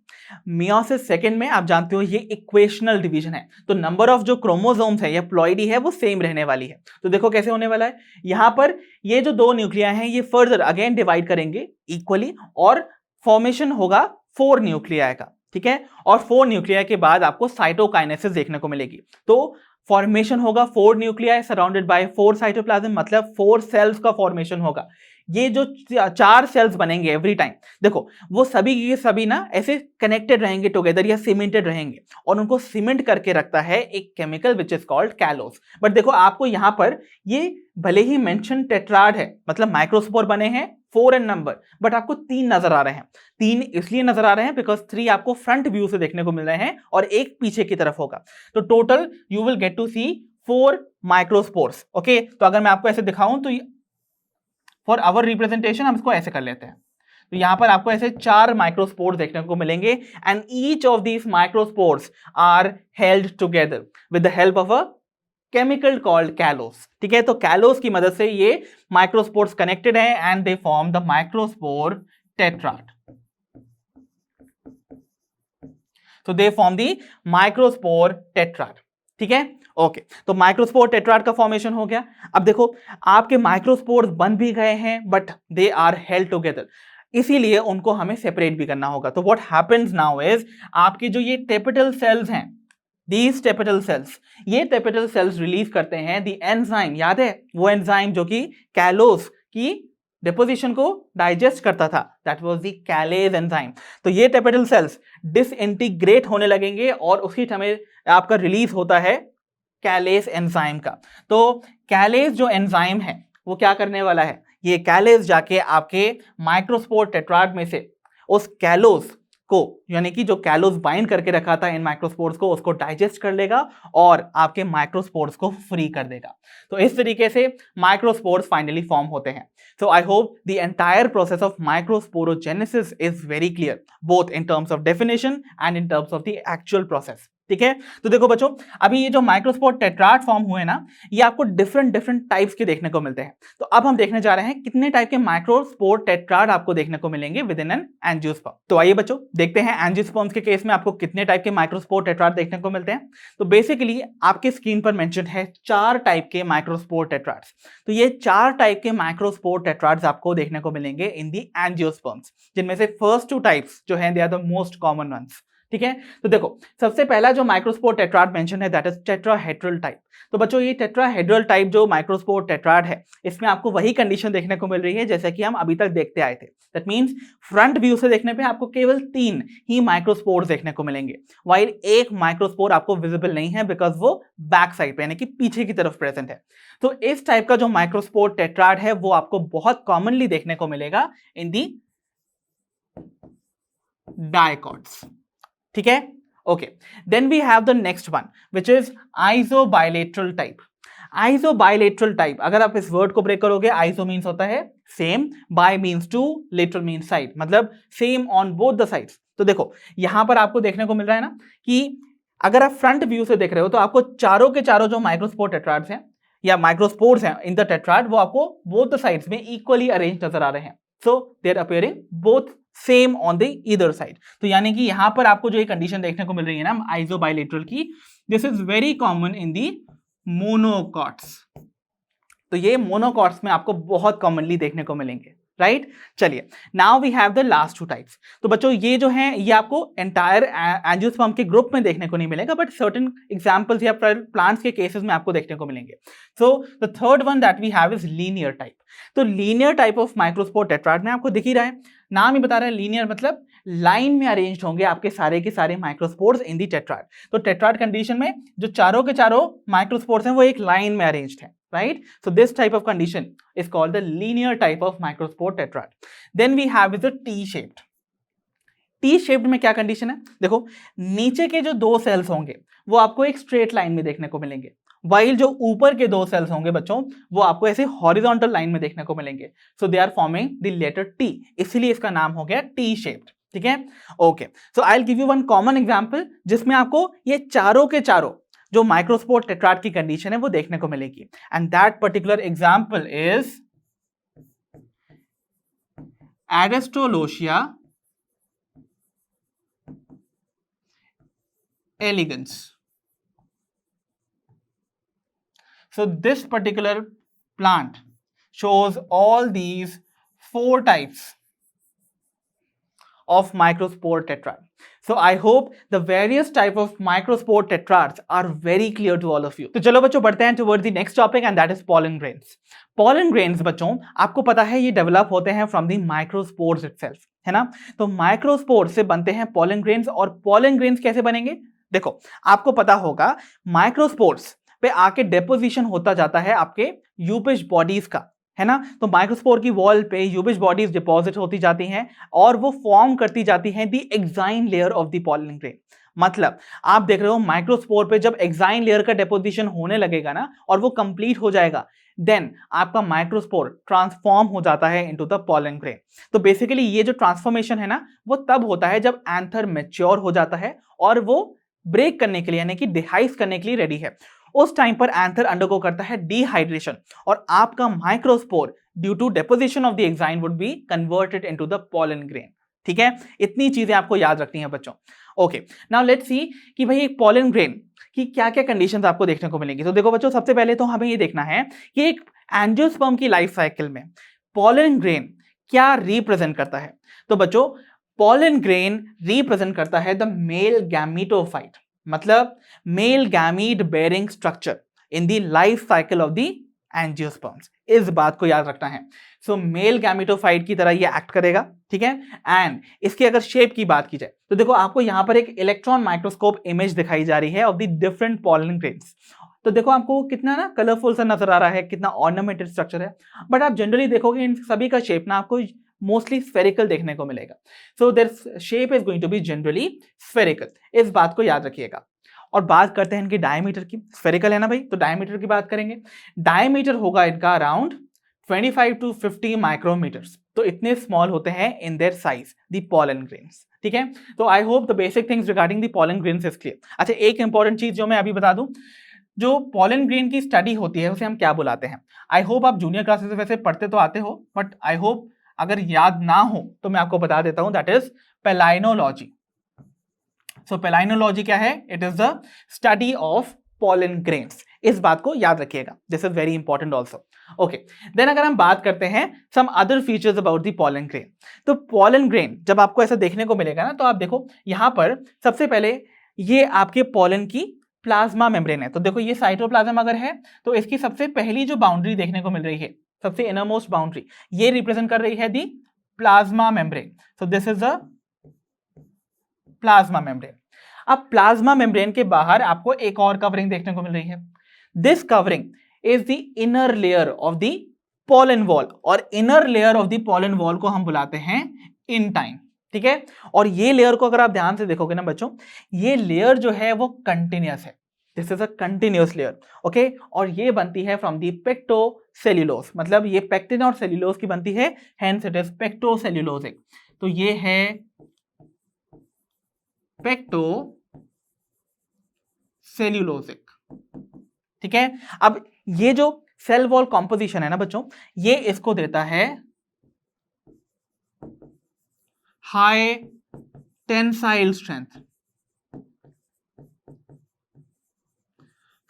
मियोसिस 2 में आप जानते हो ये इक्वेशनल डिवीजन है, तो नंबर ऑफ जो क्रोमोसोम्स है या प्लॉइडी है वो सेम रहने वाली है। तो देखो कैसे होने वाला है, यहां पर ये जो 2 न्यूक्लियाई हैं ये फर्दर अगेन डिवाइड करेंगे इक्वली, और फॉर्मेशन होगा 4 न्यूक्लियाई का। ठीक है, और 4 न्यूक्लियाई के बाद आपको साइटोकाइनेसिस देखने को मिलेगी। तो फॉर्मेशन होगा 4 न्यूक्लियाई सराउंडेड बाय 4 साइटोप्लाज्म, मतलब 4 सेल्स का फॉर्मेशन होगा। ये जो 4 सेल्स बनेंगे एवरी टाइम, देखो वो सभी के सभी ना ऐसे कनेक्टेड रहेंगे टुगेदर या सीमेंटेड रहेंगे, और उनको सीमेंट करके रखता है एक chemical which is called callus. But देखो आपको यहां पर ये भले ही मेंशन टेट्राड है, मतलब माइक्रोस्पोर बने हैं 4 इन नंबर, बट आपको 3 नजर आ रहे हैं। 3 इसलिए नजर आ रहे हैं बिकॉज 3 आपको फ्रंट व्यू से देखने को मिल रहे हैं और एक पीछे की तरफ होगा। तो total you will get to see 4 microspores. Okay, तो अगर मैं आपको ऐसे दिखाऊं तो फॉर आवर रिप्रेजेंटेशन हम इसको ऐसे कर लेते हैं, तो यहां पर आपको ऐसे 4 माइक्रोस्पोर्स देखने को मिलेंगे, and each of these microspores are held together with the help of a chemical called callose. ठीक है, तो कैलोस की मदद से ये माइक्रोस्पोर्स कनेक्टेड है and they form the microspore tetrad. तो they form the microspore tetrad. ठीक है, ओके, तो माइक्रोस्पोर टेट्राड का फॉर्मेशन हो गया। अब देखो आपके माइक्रोस्पोर्स बन भी गए हैं but they are held together, इसीलिए उनको हमें सेपरेट भी करना होगा। तो व्हाट हैपेंस नाउ इज, आपके जो ये टेपिटल सेल्स हैं, these tapetal cells, ये tapetal cells रिलीज करते हैं the enzyme, याद है वो एंजाइम जो कि कैलोस की डिपोजिशन को डाइजेस्ट करता था, that was the कैलेज एंजाइम। तो ये tapetal cells डिसइंटीग्रेट होने लगेंगे और उसी समय आपका रिलीज होता है कैलेज एंजाइम का। तो कैलेज जो एंजाइम है वो क्या करने वाला है, ये कैलेज जाके आपके माइक्रोस्पोर टेट्राड में से उस कैलोस को, यानी कि जो कैलोस बाइंड करके रखा था इन माइक्रोस्पोर्स को, उसको डाइजेस्ट कर लेगा और आपके माइक्रोस्पोर्स को फ्री कर देगा। तो इस तरीके से माइक्रोस्पोर्स फाइनली फॉर्म होते हैं। So I hope the entire process of microsporogenesis is very clear, both in terms of definition and in terms of the actual process. ठीक है। तो देखो बच्चों, अभी ये जो माइक्रोस्पोर टेट्राड फॉर्म हुए ना, ये आपको डिफरेंट डिफरेंट टाइप्स के देखने को मिलते हैं। तो अब हम देखने जा रहे हैं कितने टाइप के माइक्रोस्पोर टेट्राड आपको देखने को मिलेंगे विद इन एन एंजियोस्पर्म। तो आइए बच्चों देखते हैं एंजियोस्पर्म्स के केस में आपको कितने टाइप के माइक्रोस्पोर टेट्राड देखने को मिलते हैं। तो बेसिकली आपके स्क्रीन पर मेंशन है 4 टाइप के माइक्रोस्पोर टेट्राड्स। तो ये 4 टाइप के माइक्रोस्पोर टेट्राड्स आपको देखने को मिलेंगे इन दी एंजियोस्पर्म्स, जिनमें से फर्स्ट 2 टाइप्स जो हैं they are the most common ones. ठीक है। तो देखो, सबसे पहला जो माइक्रोस्पोर टेट्राड मेंशन है दैट इज टेट्राहेड्रल टाइप। तो बच्चों ये टेट्राहेड्रल टाइप जो माइक्रोस्पोर टेट्राड है, इसमें आपको वही कंडीशन देखने को मिल रही है जैसे कि हम अभी तक देखते आए थे। दैट मींस फ्रंट व्यू से देखने पे आपको केवल 3 ही माइक्रोस्पोर्स देखने को मिलेंगे, व्हाइल एक माइक्रोस्पोर आपको विजिबल नहीं है बिकॉज वो बैक साइड पे यानी कि पीछे की तरफ प्रेजेंट है। तो इस टाइप का जो माइक्रोस्पोर टेट्राड है वो आपको बहुत कॉमनली देखने को मिलेगा इन दी डायकॉट्स। ठीक है। Okay, then we have the next one which is isobilateral type. Isobilateral type, अगर आप इस वर्ड को ब्रेक करोगे, आइसो मींस होता है same, bi means two, lateral means side, मतलब same on both the sides. तो देखो यहां पर आपको देखने को मिल रहा है ना कि अगर आप फ्रंट व्यू से देख रहे हो तो आपको चारों के चारों जो माइक्रोस्पोर टेट्राड्स हैं या माइक्रोस्पोर्स हैं इन द टेट्राड, वो आपको बोथ द साइड्स में इक्वली अरेंज नजर आ रहे हैं। So they are appearing both same on the either side. तो यानी कि यहां पर आपको जो ये कंडीशन देखने को मिल रही है ना आइसोबाइलेटरल की, this is very common in the monocots. तो ये मोनोकॉट्स में आपको बहुत कॉमनली देखने को मिलेंगे, राइट। चलिए, now we have the last 2 types. तो बच्चों ये जो हैं ये आपको एंटायर एंजियोस्पर्म के ग्रुप में देखने को नहीं मिलेगा, बट सर्टेन एग्जांपल्स या प्लांट्स के केसेस में आपको देखने को मिलेंगे। So the third one that we have is linear type. तो linear type of microspore tetrad में आपको दिख ही रहा है, नाम ही बता रहा है लीनियर, मतलब लाइन में अरेंज होंगे आपके सारे के सारे माइक्रोस्पोर्स इन दी टेट्राड। तो टेट्राड कंडीशन में जो चारों के चारों माइक्रोस्पोर्स हैं वो एक लाइन में अरेंज्ड है, right? So this type of condition is called the linear type of microspore tetrad. Then we have is the T-shaped. T-shaped में क्या कंडीशन है? देखो, नीचे के जो 2 सेल्स होंगे वो आपको एक स्ट्रेट लाइन में देखने को मिलेंगे, वाइल जो ऊपर के 2 सेल्स होंगे बच्चों वो आपको ऐसे हॉरिजॉन्टल लाइन में देखने को मिलेंगे। So they are forming the letter T, इसीलिए इसका नाम हो गया T-shaped। ठीक है। Okay, so I will give you one common example जिसमें आपको ये चारों के चारों जो माइक्रोस्पोर टेट्राड की कंडीशन है वो देखने को मिलेगी, and that particular example is Aristolochia elegans. So this particular plant shows all these 4 types of microspore tetrad. So I hope the various type of microspore tetrads are very clear to all of you. तो चलो बच्चों बढ़ते हैं towards the next topic and that is pollen grains. Pollen grains बच्चों आपको पता है ये डेवलप होते हैं from the microspores itself, है ना। तो माइक्रोस्पोर से बनते हैं pollen grains, और pollen grains कैसे बनेंगे? देखो आपको पता होगा माइक्रोस्पोर्स पे आके डेपोजिशन होता जाता है आपके यूबिश बॉडीज का, है ना। तो माइक्रोस्पोर की वॉल पे यूबिश बॉडीज डिपॉजिट होती जाती हैं और वो फॉर्म करती जाती हैं the exine layer of the pollen grain. मतलब आप देख रहे हो माइक्रोस्पोर पे जब एक्साइन लेयर का डेपोजिशन होने लगेगा ना और वो कंप्लीट हो जाएगा, देन आपका माइक्रोस्पोर ट्रांसफॉर्म हो जाता है इनटू द पॉलन ग्रेन। तो बेसिकली ये जो ट्रांसफॉर्मेशन है ना वो तब होता है जब एंथर मैच्योर हो जाता है और वो ब्रेक करने के लिए यानी कि डिहाइस करने के लिए रेडी है। उस टाइम पर एंथर अंडरगो करता है डिहाइड्रेशन और आपका microspore due to deposition of the exine would be converted into the pollen grain. ठीक है, इतनी चीजें आपको याद रखनी है बच्चों। ओके, नाउ लेट्स सी कि भाई एक पॉलन ग्रेन की क्या क्या कंडीशंस आपको देखने को मिलेंगी। तो देखो बच्चों, सबसे पहले तो हमें ये देखना है कि एक एंजियोस्पर्म की लाइफ साइकिल में पॉलन ग्रेन क्या रिप्रेजेंट करता है। तो बच्चों पॉलन ग्रेन रिप्रेजेंट करता है द मेल गैमीटोफाइट, मतलब male gamete bearing structure in the life cycle of the angiosperms. इस बात को याद रखना है। सो मेल गैमीटोफाइट की तरह ये एक्ट करेगा, ठीक है। एंड इसकी अगर शेप की बात की जाए तो देखो आपको यहां पर एक इलेक्ट्रॉन माइक्रोस्कोप इमेज दिखाई जा रही है of the different pollen grains. तो देखो आपको कितना ना कलरफुल सा नजर आ रहा है, कितना ऑर्नामेंटेड स्ट्रक्चर है, बट आप जनरली देखोगे इन सभी का शेप ना आपको मोस्टली स्फेरिकल देखने को मिलेगा। So their shape is going to be generally spherical, इस बात को याद रखिएगा। और बात करते हैं इनके डायमीटर की। स्फेरिकल है ना भाई, तो डायमीटर की बात करेंगे। डायमीटर होगा इनका अराउंड 25 to 50 माइक्रोमीटर्स। तो इतने स्मॉल होते हैं in their size the pollen grains, ठीक है, तो आई hope the basic things regarding the pollen grains is clear. अच्छा, एक इंपॉर्टेंट चीज जो मैं अभी बता दूं, जो पॉलन ग्रेन की स्टडी होती है उसे हम क्या बुलाते हैं? आई होप आप जूनियर क्लासेस में वैसे पढ़ते तो आते हो, बट आई होप अगर याद ना हो तो मैं आपको बता देता हूं, दैट इज पेलाइनोलॉजी। सो पेलाइनोलॉजी क्या है? It is the study of pollen grains. इस बात को याद रखिएगा, this is very important also. Okay, then अगर हम बात करते हैं some other features about the pollen grain, तो पॉलन ग्रेन जब आपको ऐसा देखने को मिलेगा ना, तो आप देखो यहां पर सबसे पहले ये आपके पॉलन की प्लाज्मा मेम्ब्रेन है। तो देखो ये साइटोप्लाज्म अगर है तो इसकी सबसे पहली जो बाउंड्री देखने को मिल रही है, सबसे इनरमोस्ट बाउंड्री, ये रिप्रेजेंट कर रही है the plasma membrane. So this is the plasma membrane. अब प्लाज्मा मेम्ब्रेन के बाहर आपको एक और कवरिंग देखने को मिल रही है। This covering is the inner layer of the pollen wall, और inner layer of the pollen wall को हम बुलाते हैं इंटाइन। ठीक है, और ये लेयर को अगर आप ध्यान से देखोगे ना बच्चों, ये लेयर जो है वो कंटिन्यूअस है। This is a continuous layer. Okay, और ये बनती है फ्रॉम दी पेक्टोसेल्यूलोज, मतलब ये पेक्टिन और सेल्यूलोज की बनती है, हेंस इट इज पेक्टोसेल्यूलोजिक। तो ये है पेक्टोसेल्यूलोजिक। ठीक है, अब ये जो सेल वॉल कॉम्पोजिशन है ना बच्चों, ये इसको देता है हाई टेंसाइल स्ट्रेंथ।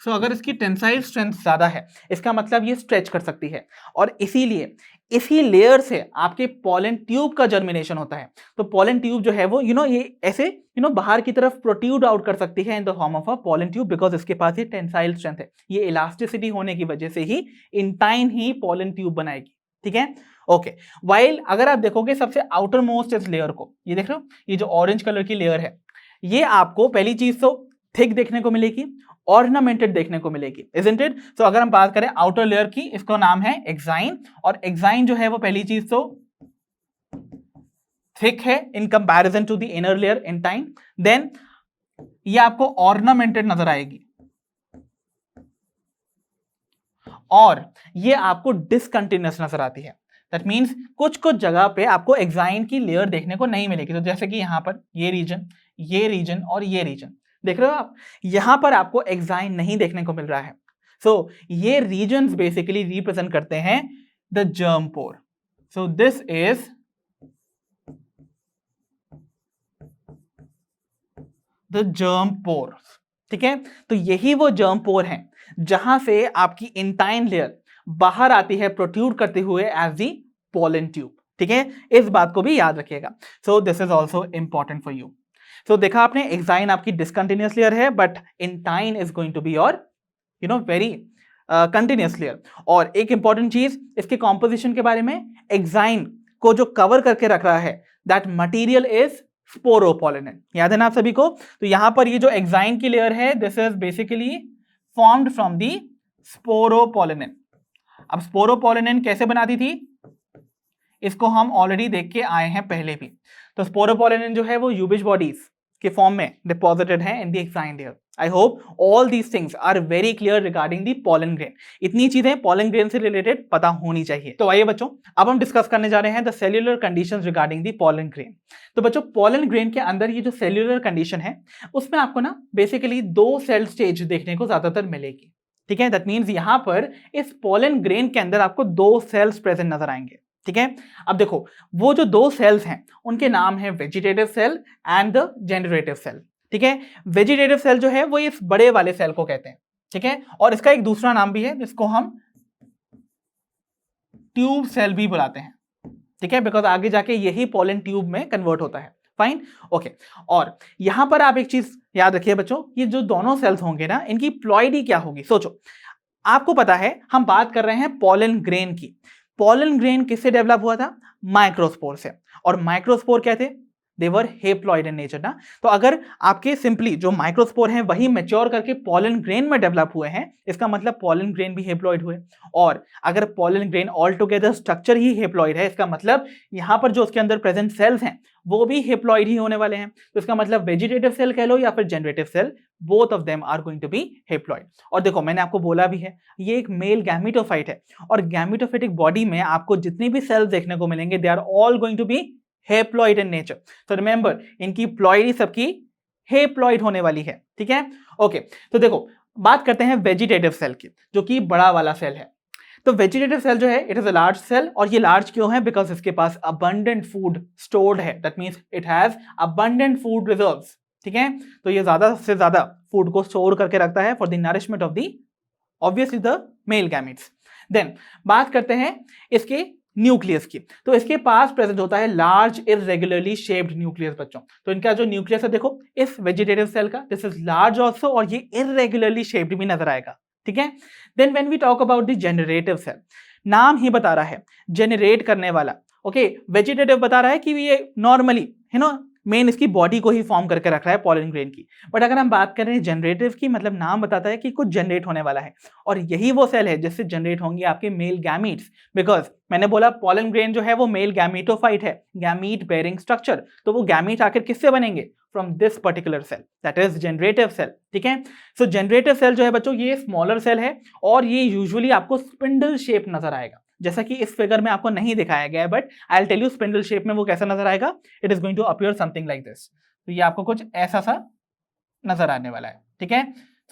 सो अगर इसकी टेंसाइल स्ट्रेंथ ज्यादा है, इसका मतलब ये स्ट्रेच कर सकती है, और इसीलिए इसी लेयर से आपके पॉलन ट्यूब का जर्मिनेशन होता है। तो पॉलन ट्यूब जो है वो ये ऐसे बाहर की तरफ प्रोट्रूड आउट कर सकती है in the form of a pollen tube, because इसके पास ये टेंसाइल स्ट्रेंथ है। ये इलास्टिसिटी होने की वजह से ही इंटाइन ही पॉलन ट्यूब बनाएगी। ठीक है, ओके। वाइल अगर आप देखोगे सबसे आउटर मोस्ट इस लेयर को, ये देख रहे हो, ये जो ऑरेंज कलर की लेयर है, ये आपको पहली चीज तो थिक देखने को मिलेगी, ऑर्नामेंटेड देखने को मिलेगी, इजंट इट? तो अगर हम बात करें आउटर लेयर की, इसका नाम है एक्साइन, और एक्साइन जो है वो पहली चीज तो थिक है in comparison to the inner layer intine. Then ये आपको ऑर्नामेंटेड नजर आएगी, और ये आपको डिसकंटिन्यूअस नजर आती है। दैट मीन्स कुछ कुछ जगह पे आपको एक्साइन की लेयर देखने को नहीं मिलेगी। तो जैसे कि यहां पर ये रीजन और ये रीजन देख रहे हो आप, यहां पर आपको एक्साइन नहीं देखने को मिल रहा है। सो ये रीजन्स बेसिकली रिप्रेजेंट करते हैं the germ pore. So this is the germ pore. ठीक है, तो यही वो जर्म पोर हैं जहां से आपकी इंटाइन लेयर बाहर आती है प्रोट्रूड करते हुए एज दी पॉलन ट्यूब। ठीक है, इस बात को भी याद रखिएगा। So this is also important for you. तो देखा आपने, एक्साइन आपकी डिसकंटिन्यूअस लेयर है, but intine is going to be your very continuous layer. और एक इंपॉर्टेंट चीज इसके कॉम्पोजिशन के बारे में, एक्साइन को जो कवर करके रख रहा है, दैट मटीरियल इज स्पोरोपोलिनेन। याद है ना आप सभी को? तो यहां पर ये जो एक्साइन की लेयर है, this is basically formed from the sporopollenin. अब स्पोरोपोलिनेन कैसे बनाती थी, इसको हम ऑलरेडी देख के आए हैं पहले भी। तो स्पोरोपोलिनेन जो है वो यूबिज बॉडीज के फॉर्म में डिपॉजिटेड है in the exine layer. I hope all these things are very clear regarding the pollen grain. इतनी चीजें पॉलन ग्रेन से रिलेटेड पता होनी चाहिए। तो आइए बच्चों, अब हम डिस्कस करने जा रहे हैं the cellular conditions regarding the pollen grain. तो बच्चों, पॉलन ग्रेन के अंदर ये जो सेल्यूलर कंडीशन है, उसमें आपको ना बेसिकली 2 सेल स्टेज देखने को ज्यादातर मिलेगी। ठीक है, दैट मीन्स यहां पर इस पॉलन ग्रेन के अंदर आपको 2 सेल्स प्रेजेंट नजर आएंगे। ठीक है, अब देखो वो जो 2 सेल्स हैं उनके नाम है vegetative cell and the generative cell. ठीक है, वेजिटेटिव सेल जो है वो इस बड़े वाले सेल को कहते हैं। ठीक है, और इसका एक दूसरा नाम भी है जिसको हम ट्यूब सेल भी बुलाते हैं। ठीक है, बिकॉज आगे जाके यही पॉलन ट्यूब में कन्वर्ट होता है। Fine, okay. और यहां पर आप एक चीज याद रखिए बच्चों, ये जो दोनों सेल्स होंगे ना, इनकी प्लॉइडी क्या होगी? सोचो, आपको पता है हम बात कर रहे हैं पॉलन ग्रेन की। पॉलन ग्रेन किससे डेवलप हुआ था? माइक्रोस्पोर से। और माइक्रोस्पोर क्या थे? They were haploid in nature ना। तो अगर आपके सिंपली जो माइक्रोस्पोर हैं वही मैच्योर करके पॉलन ग्रेन में डेवलप हुए हैं, इसका मतलब पॉलन ग्रेन भी हेप्लॉइड हुए। और अगर pollen grain all together structure ही हेप्लॉइड है, इसका मतलब यहां पर जो उसके अंदर प्रेजेंट सेल्स हैं वो भी हेप्लॉइड ही होने वाले हैं। तो इसका मतलब वेजिटेटिव सेल कह लो या फिर generative cell, both of them are going to be haploid. और देखो, मैंने आपको बोला भी है, ये एक मेल गैमेटोफाइट है, और गैमेटोफाइटिक बॉडी में आपको जितनी भी सेल्स देखने को मिलेंगे, they are all going to be haploid in nature. तो रिमेंबर इनकी प्लॉइडी सबकी हेप्लॉइड होने वाली है, ठीक है। ओके, तो देखो बात करते हैं वेजिटेटिव सेल की, जो कि बड़ा वाला सेल है। तो वेजिटेटिव सेल जो है it is a large cell, और ये लार्ज क्यों है? बिकॉज इसके पास अबंडेंट फूड स्टोर्ड है, that means it has abundant food reserves, ठीक है। तो ये ज्यादा से ज्यादा फूड को स्टोर करके रखता है for the nourishment of the obviously the male gametes. Then बात करते हैं इसके न्यूक्लियस की। तो इसके पास प्रेजेंट होता है लार्ज इररेगुलरली शेप्ड न्यूक्लियस बच्चों। तो इनका जो न्यूक्लियस है देखो इस वेजिटेटिव सेल का, दिस इज लार्ज आल्सो, और ये इररेगुलरली शेप्ड भी नजर आएगा, ठीक है। Then when we talk about the generative cell, नाम ही बता रहा है जनरेट करने वाला, ओके। वेजिटेटिव बता रहा है कि ये नॉर्मली है ना मेन इसकी बॉडी को ही फॉर्म करके रख रहा है पॉलन ग्रेन की। बट अगर हम बात करें जनरेटिव की, मतलब नाम बताता है कि कुछ जनरेट होने वाला है, और यही वो सेल है जिससे जनरेट होंगे आपके मेल गैमीट्स। बिकॉज मैंने बोला पॉलन ग्रेन जो है वो मेल गैमीटोफाइट है, गैमीट बेयरिंग स्ट्रक्चर। तो वो गैमीट आखिर किससे बनेंगे? From this particular cell, that is generative cell, ठीक है। सो जनरेटिव सेल जो है बच्चों ये स्मॉलर सेल है, और ये यूजुअली आपको स्पिंडल शेप नजर आएगा, जैसा कि इस फिगर में आपको नहीं दिखाया गया है, but I will tell you spindle shape में वो कैसा नजर आएगा। It is going to appear something like this. तो ये आपको कुछ ऐसा सा नजर आने वाला है, ठीक है।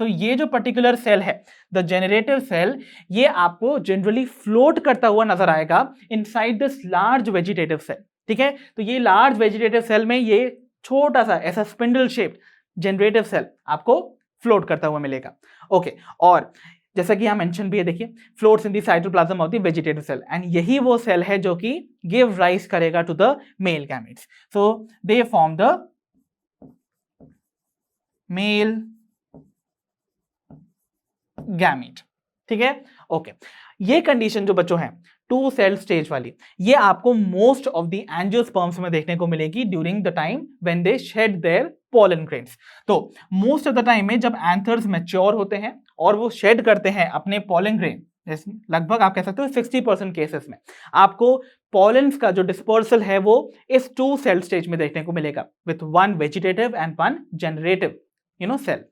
तो ये जो पर्टिकुलर सेल है द जनरेटिव सेल, ये आपको जनरली फ्लोट करता हुआ नजर आएगा inside this large vegetative cell, ठीक है। तो ये लार्ज वेजिटेटिव सेल में ये छोटा सा ऐसा स्पिंडल शेप जनरेटिव सेल आपको फ्लोट करता हुआ मिलेगा, ओके। और जैसा कि यहां मेंशन भी है, देखिए floats in the cytoplasm of the vegetative cell, and यही वो सेल है जो कि गिव राइज करेगा to the male gametes. So they form the male gamete, ठीक है, ओके। ये कंडीशन जो बच्चों है 2 सेल स्टेज वाली, ये आपको मोस्ट ऑफ द एंजियोस्पर्म्स में देखने को मिलेगी during the time when they shade there pollen grains. तो मोस्ट ऑफ द टाइम में जब एंथर्स मैच्योर होते हैं और वो शेड करते हैं अपने पोलन ग्रेन, लगभग आप कह सकते हो 60% केसेस में आपको पॉलेंस का जो डिस्पर्सल है वो इस 2 सेल स्टेज में देखने को मिलेगा, with 1 vegetative and 1 generative cell.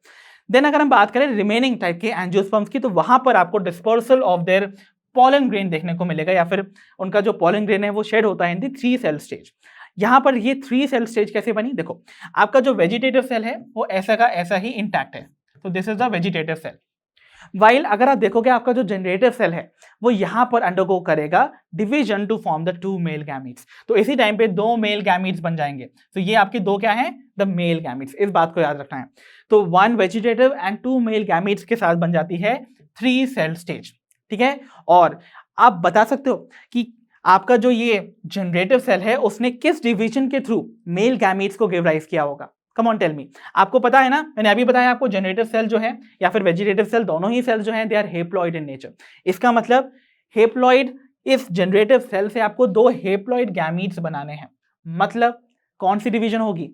Then अगर हम बात करें रिमेनिंग टाइप के एंजियोस्पर्म्स की, तो वहां पर आपको dispersal of their pollen grain देखने को मिलेगा, या फिर उनका जो पॉलन ग्रेन है वो शेड होता है इन दी 3 सेल स्टेज। यहां पर ये 3 सेल स्टेज कैसे बनी? देखो आपका जो वेजिटेटिव सेल है वो ऐसा का ऐसा ही इंटैक्ट है, तो this is the vegetative cell. While अगर आप देखोगे आपका जो जनरेटिव सेल है वो यहां पर अंडरगो करेगा division to form the 2 male gametes. तो इसी टाइम पे 2 मेल गैमीट्स बन जाएंगे। तो ये आपके 2 क्या हैं? The male gametes. इस बात को याद रखना है। तो 1 वेजिटेटिव एंड 2 मेल गैमीट्स के साथ बन जाती है 3 सेल स्टेज, ठीक है। और आप बता सकते हो कि आपका जो ये जनरेटिव सेल है उसने किस डिवीजन के थ्रू मेल गैमीट्स को गिव राइज किया होगा? Come on tell me. आपको पता है ना, मैंने अभी बताया आपको जनरेटिव सेल जो है या फिर वेजिटेटिव सेल, दोनों ही सेल जो हैं they are haploid in nature. इसका मतलब हेप्लॉइड, इस जनरेटिव सेल से आपको 2 हेप्लॉइड गैमीट्स बनाने हैं। मतलब कौन सी डिवीजन होगी?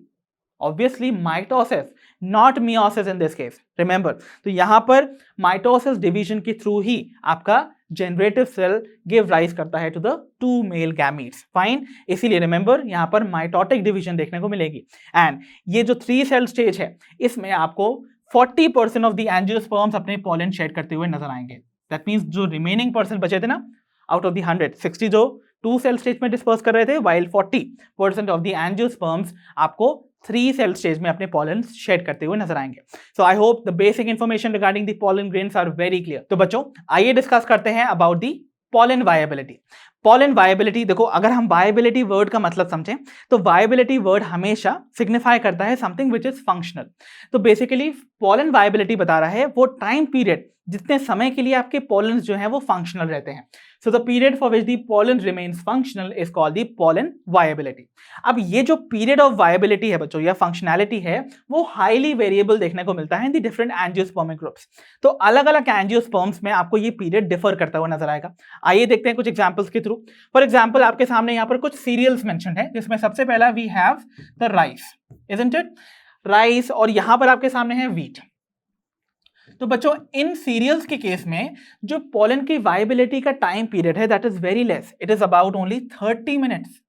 Obviously mitosis, not meiosis in this case, remember. तो यहां पर माइटोसिस डिवीजन के थ्रू ही आपका जनरेटिव सेल गिव राइज करता है to the 2 male gametes, fine. इसीलिए रिमेंबर यहां पर माइटोटिक डिवीजन देखने को मिलेगी। एंड ये जो 3 सेल स्टेज है इसमें आपको 40% ऑफ द एंजियोस्पर्म्स अपने पॉलन शेड करते हुए नजर आएंगे। दैट मींस जो रिमेनिंग % बचे थे ना आउट ऑफ द 100, 60 जो 2 सेल स्टेज में डिस्पर्स कर रहे थे, वाइल 40% ऑफ द एंजियोस्पर्म्स आपको 3 सेल स्टेज में अपने पॉलन शेड करते हुए नजर आएंगे। So I hope the basic information regarding the pollen grains are very clear. तो बच्चों आइए डिस्कस करते हैं about the pollen viability. Pollen viability, देखो अगर हम वायबिलिटी वर्ड का मतलब समझें तो वायबिलिटी वर्ड हमेशा सिग्निफाई करता है समथिंग विच इज फंक्शनल। तो बेसिकली पॉलन वायबिलिटी बता रहा है वो टाइम पीरियड जितने समय के लिए आपके पॉलन्स जो हैं वो फंक्शनल रहते हैं। So the period for which the pollen remains functional is called the pollen viability. अब ये जो पीरियड ऑफ वायबिलिटी है बच्चों या फंक्शनैलिटी है वो हाईली वेरिएबल देखने को मिलता है in the different angiospermic groups. तो अलग अलग एंजियोस्पर्म्स में आपको ये पीरियड डिफर करता हुआ नजर आएगा। आइए देखते हैं कुछ एग्जांपल्स के थ्रू। फॉर एग्जांपल आपके सामने यहाँ पर कुछ सीरियल्स मेंशन है, जिसमें सबसे पहला we have the rice, isn't it? Rice, और यहां पर आपके सामने है व्हीट। तो बच्चों इन सीरियल्स के केस में जो पॉलन की वायबिलिटी का टाइम पीरियड है that is very less, it is about only 30 minutes.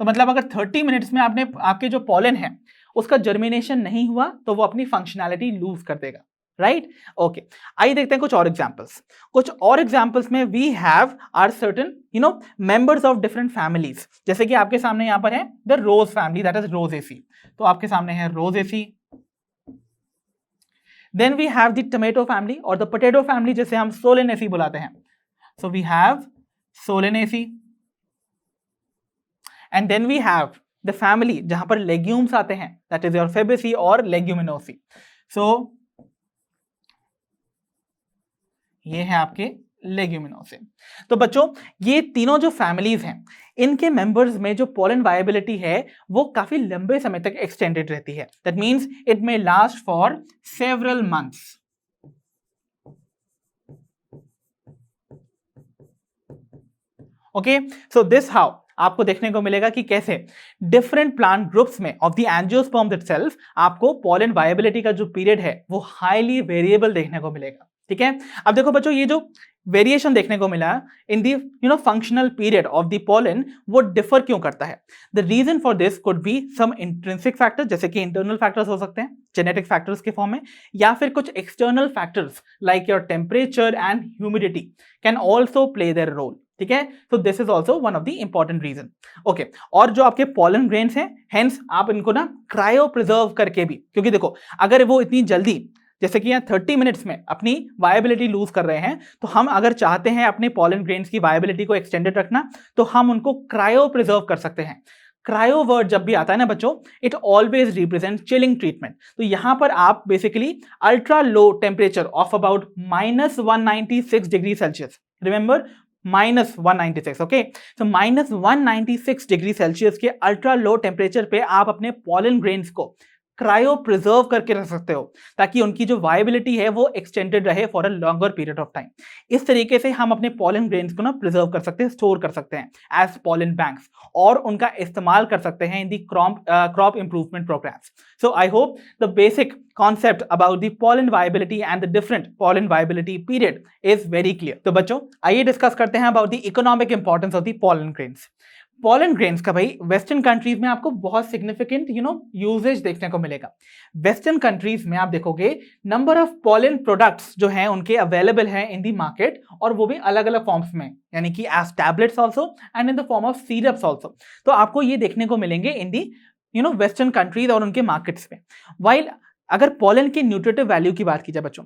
तो मतलब अगर 30 मिनट्स में आपके जो पॉलन है उसका जर्मिनेशन नहीं हुआ तो वो अपनी फंक्शनैलिटी लूज कर देगा। Right okay. आइए देखते हैं कुछ और एग्जांपल्स। कुछ और एग्जांपल्स में we have are certain members of different families. जैसे कि आपके सामने यहां पर है the rose family, that is Rosaceae. तो आपके सामने है Rosaceae. Then we have the tomato family और द पोटैटो फैमिली, जिसे हम सोलेनेसी बुलाते हैं। So we have Solanaceae. And then we have the family जहां पर लेग्यूम्स आते हैं, दैट इज योर फेबेसी और लेग्यूमिनोसी। सो ये है आपके लेग्यूमिनोसे। तो बच्चों ये तीनों जो फैमिलीज हैं, इनके मेंबर्स में जो पोलन वायबिलिटी है वो काफी लंबे समय तक एक्सटेंडेड रहती है। That means it may last for several months. Okay, so this how आपको देखने को मिलेगा कि कैसे डिफरेंट प्लांट ग्रुप्स में ऑफ द एंजियोस्पर्म इटसेल्फ आपको पोलन वायबिलिटी का जो पीरियड है वो हाईली वेरिएबल देखने को मिलेगा। ठीक है, अब देखो बच्चों ये जो वेरिएशन देखने को मिला in the functional period of the pollen, वो डिफर क्यों करता है? The reason for this could be some intrinsic factors, जैसे कि इंटरनल फैक्टर्स हो सकते हैं जेनेटिक फैक्टर्स के फॉर्म में, या फिर कुछ external factors like your temperature and humidity can also play their role. ठीक है, तो this is also one of the important reason. Okay, और जो आपके पोलन ग्रेन्स हैं, हेंस आप इनको ना क्रायो प्रिजर्व करके भी, क्योंकि देखो अगर वो इतनी जल्दी जैसे कि यहाँ 30 मिनट्स में अपनी वायबिलिटी लूज कर रहे हैं, तो हम अगर चाहते हैं अपने पोलन ग्रेन्स की वायबिलिटी को एक्सटेंडेड रखना, तो हम उनको क्रायो प्रिजर्व कर सकते हैं। क्रायो वर्ड जब भी आता है ना बच्चों, it always represent chilling treatment. तो यहां पर आप basically ultra low temperature of about -196 degree Celsius, remember -196, okay, तो -196 डिग्री सेल्सियस के अल्ट्रा लो टेम्परेचर पे आप अपने पोलन ग्रेन्स को क्रायो प्रिजर्व करके रख सकते हो, ताकि उनकी जो वायबिलिटी है वो एक्सटेंडेड रहे for a longer period of time. इस तरीके से हम अपने पोलन ग्रेन्स को ना प्रिजर्व कर सकते हैं, स्टोर कर सकते हैं एज पोलन बैंक्स, और उनका इस्तेमाल कर सकते हैं in the crop improvement programmes. So I hope the basic concept about the pollen viability and the different pollen viability period is very clear. तो बच्चों आइए डिस्कस करते हैं about the economic importance of the pollen grains. Pollen grains का भाई western countries में आपको बहुत सिग्निफिकेंट यूजेज देखने को मिलेगा। वेस्टर्न कंट्रीज में आप देखोगे नंबर ऑफ पोलन प्रोडक्ट्स जो हैं उनके अवेलेबल हैं इन दी मार्केट, और वो भी अलग अलग फॉर्म्स में, यानी कि as tablets also and in the form of syrups also. तो आपको ये देखने को मिलेंगे इन दी वेस्टर्न कंट्रीज और उनके मार्केट्स में। वाइल अगर पोलन के न्यूट्रिटिव वैल्यू की बात की जाए बच्चों,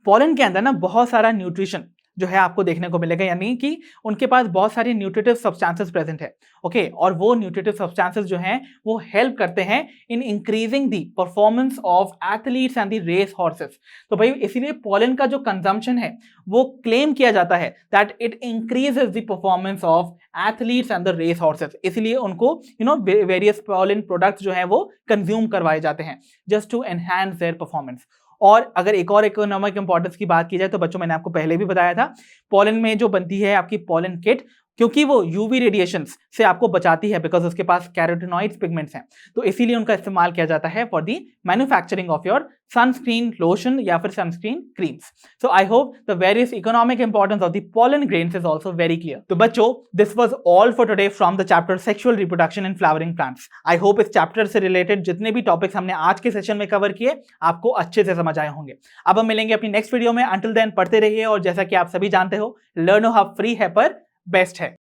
पोलन के अंदर ना बहुत सारा न्यूट्रिशन जो है आपको देखने को मिलेगा, यानी कि उनके पास बहुत सारे न्यूट्रिटिव सब्सटेंसेस प्रेजेंट है। ओके, और वो न्यूट्रिटिव सब्सटेंसेस जो हैं वो हेल्प करते हैं in increasing the performance of athletes and the race horses. तो भाई इसीलिए पोलन का जो कंजम्पशन है वो क्लेम किया जाता है that it increases the performance of athletes and the race horses. इसलिए उनको वेरियस पोलन प्रोडक्ट्स जो है वो कंज्यूम करवाए जाते हैं just to enhance their performance. और अगर एक और इकोनॉमिक इंपॉर्टेंस की बात की जाए तो बच्चों मैंने आपको पहले भी बताया था, पोलन में जो बनती है आपकी पोलन किट, क्योंकि वो यूवी रेडिएशंस से आपको बचाती है बिकॉज उसके पास कैरोटीनॉइड्स पिगमेंट्स हैं, तो इसीलिए उनका इस्तेमाल किया जाता है for the manufacturing of your sunscreen lotion या फिर sunscreen creams. So I hope the various economic importance of the pollen grains is also very clear. तो बच्चों this was all for today from the chapter sexual reproduction in flowering plants. I hope इस chapter से related जितने भी topics हमने आज के session में कवर किए आपको अच्छे से समझ आए होंगे। अब हम मिलेंगे अपनी नेक्स्ट वीडियो में, अंटिल देन पढ़ते रहिए, और जैसा कि आप सभी जानते हो लर्नो हब फ्री है पर बेस्ट है।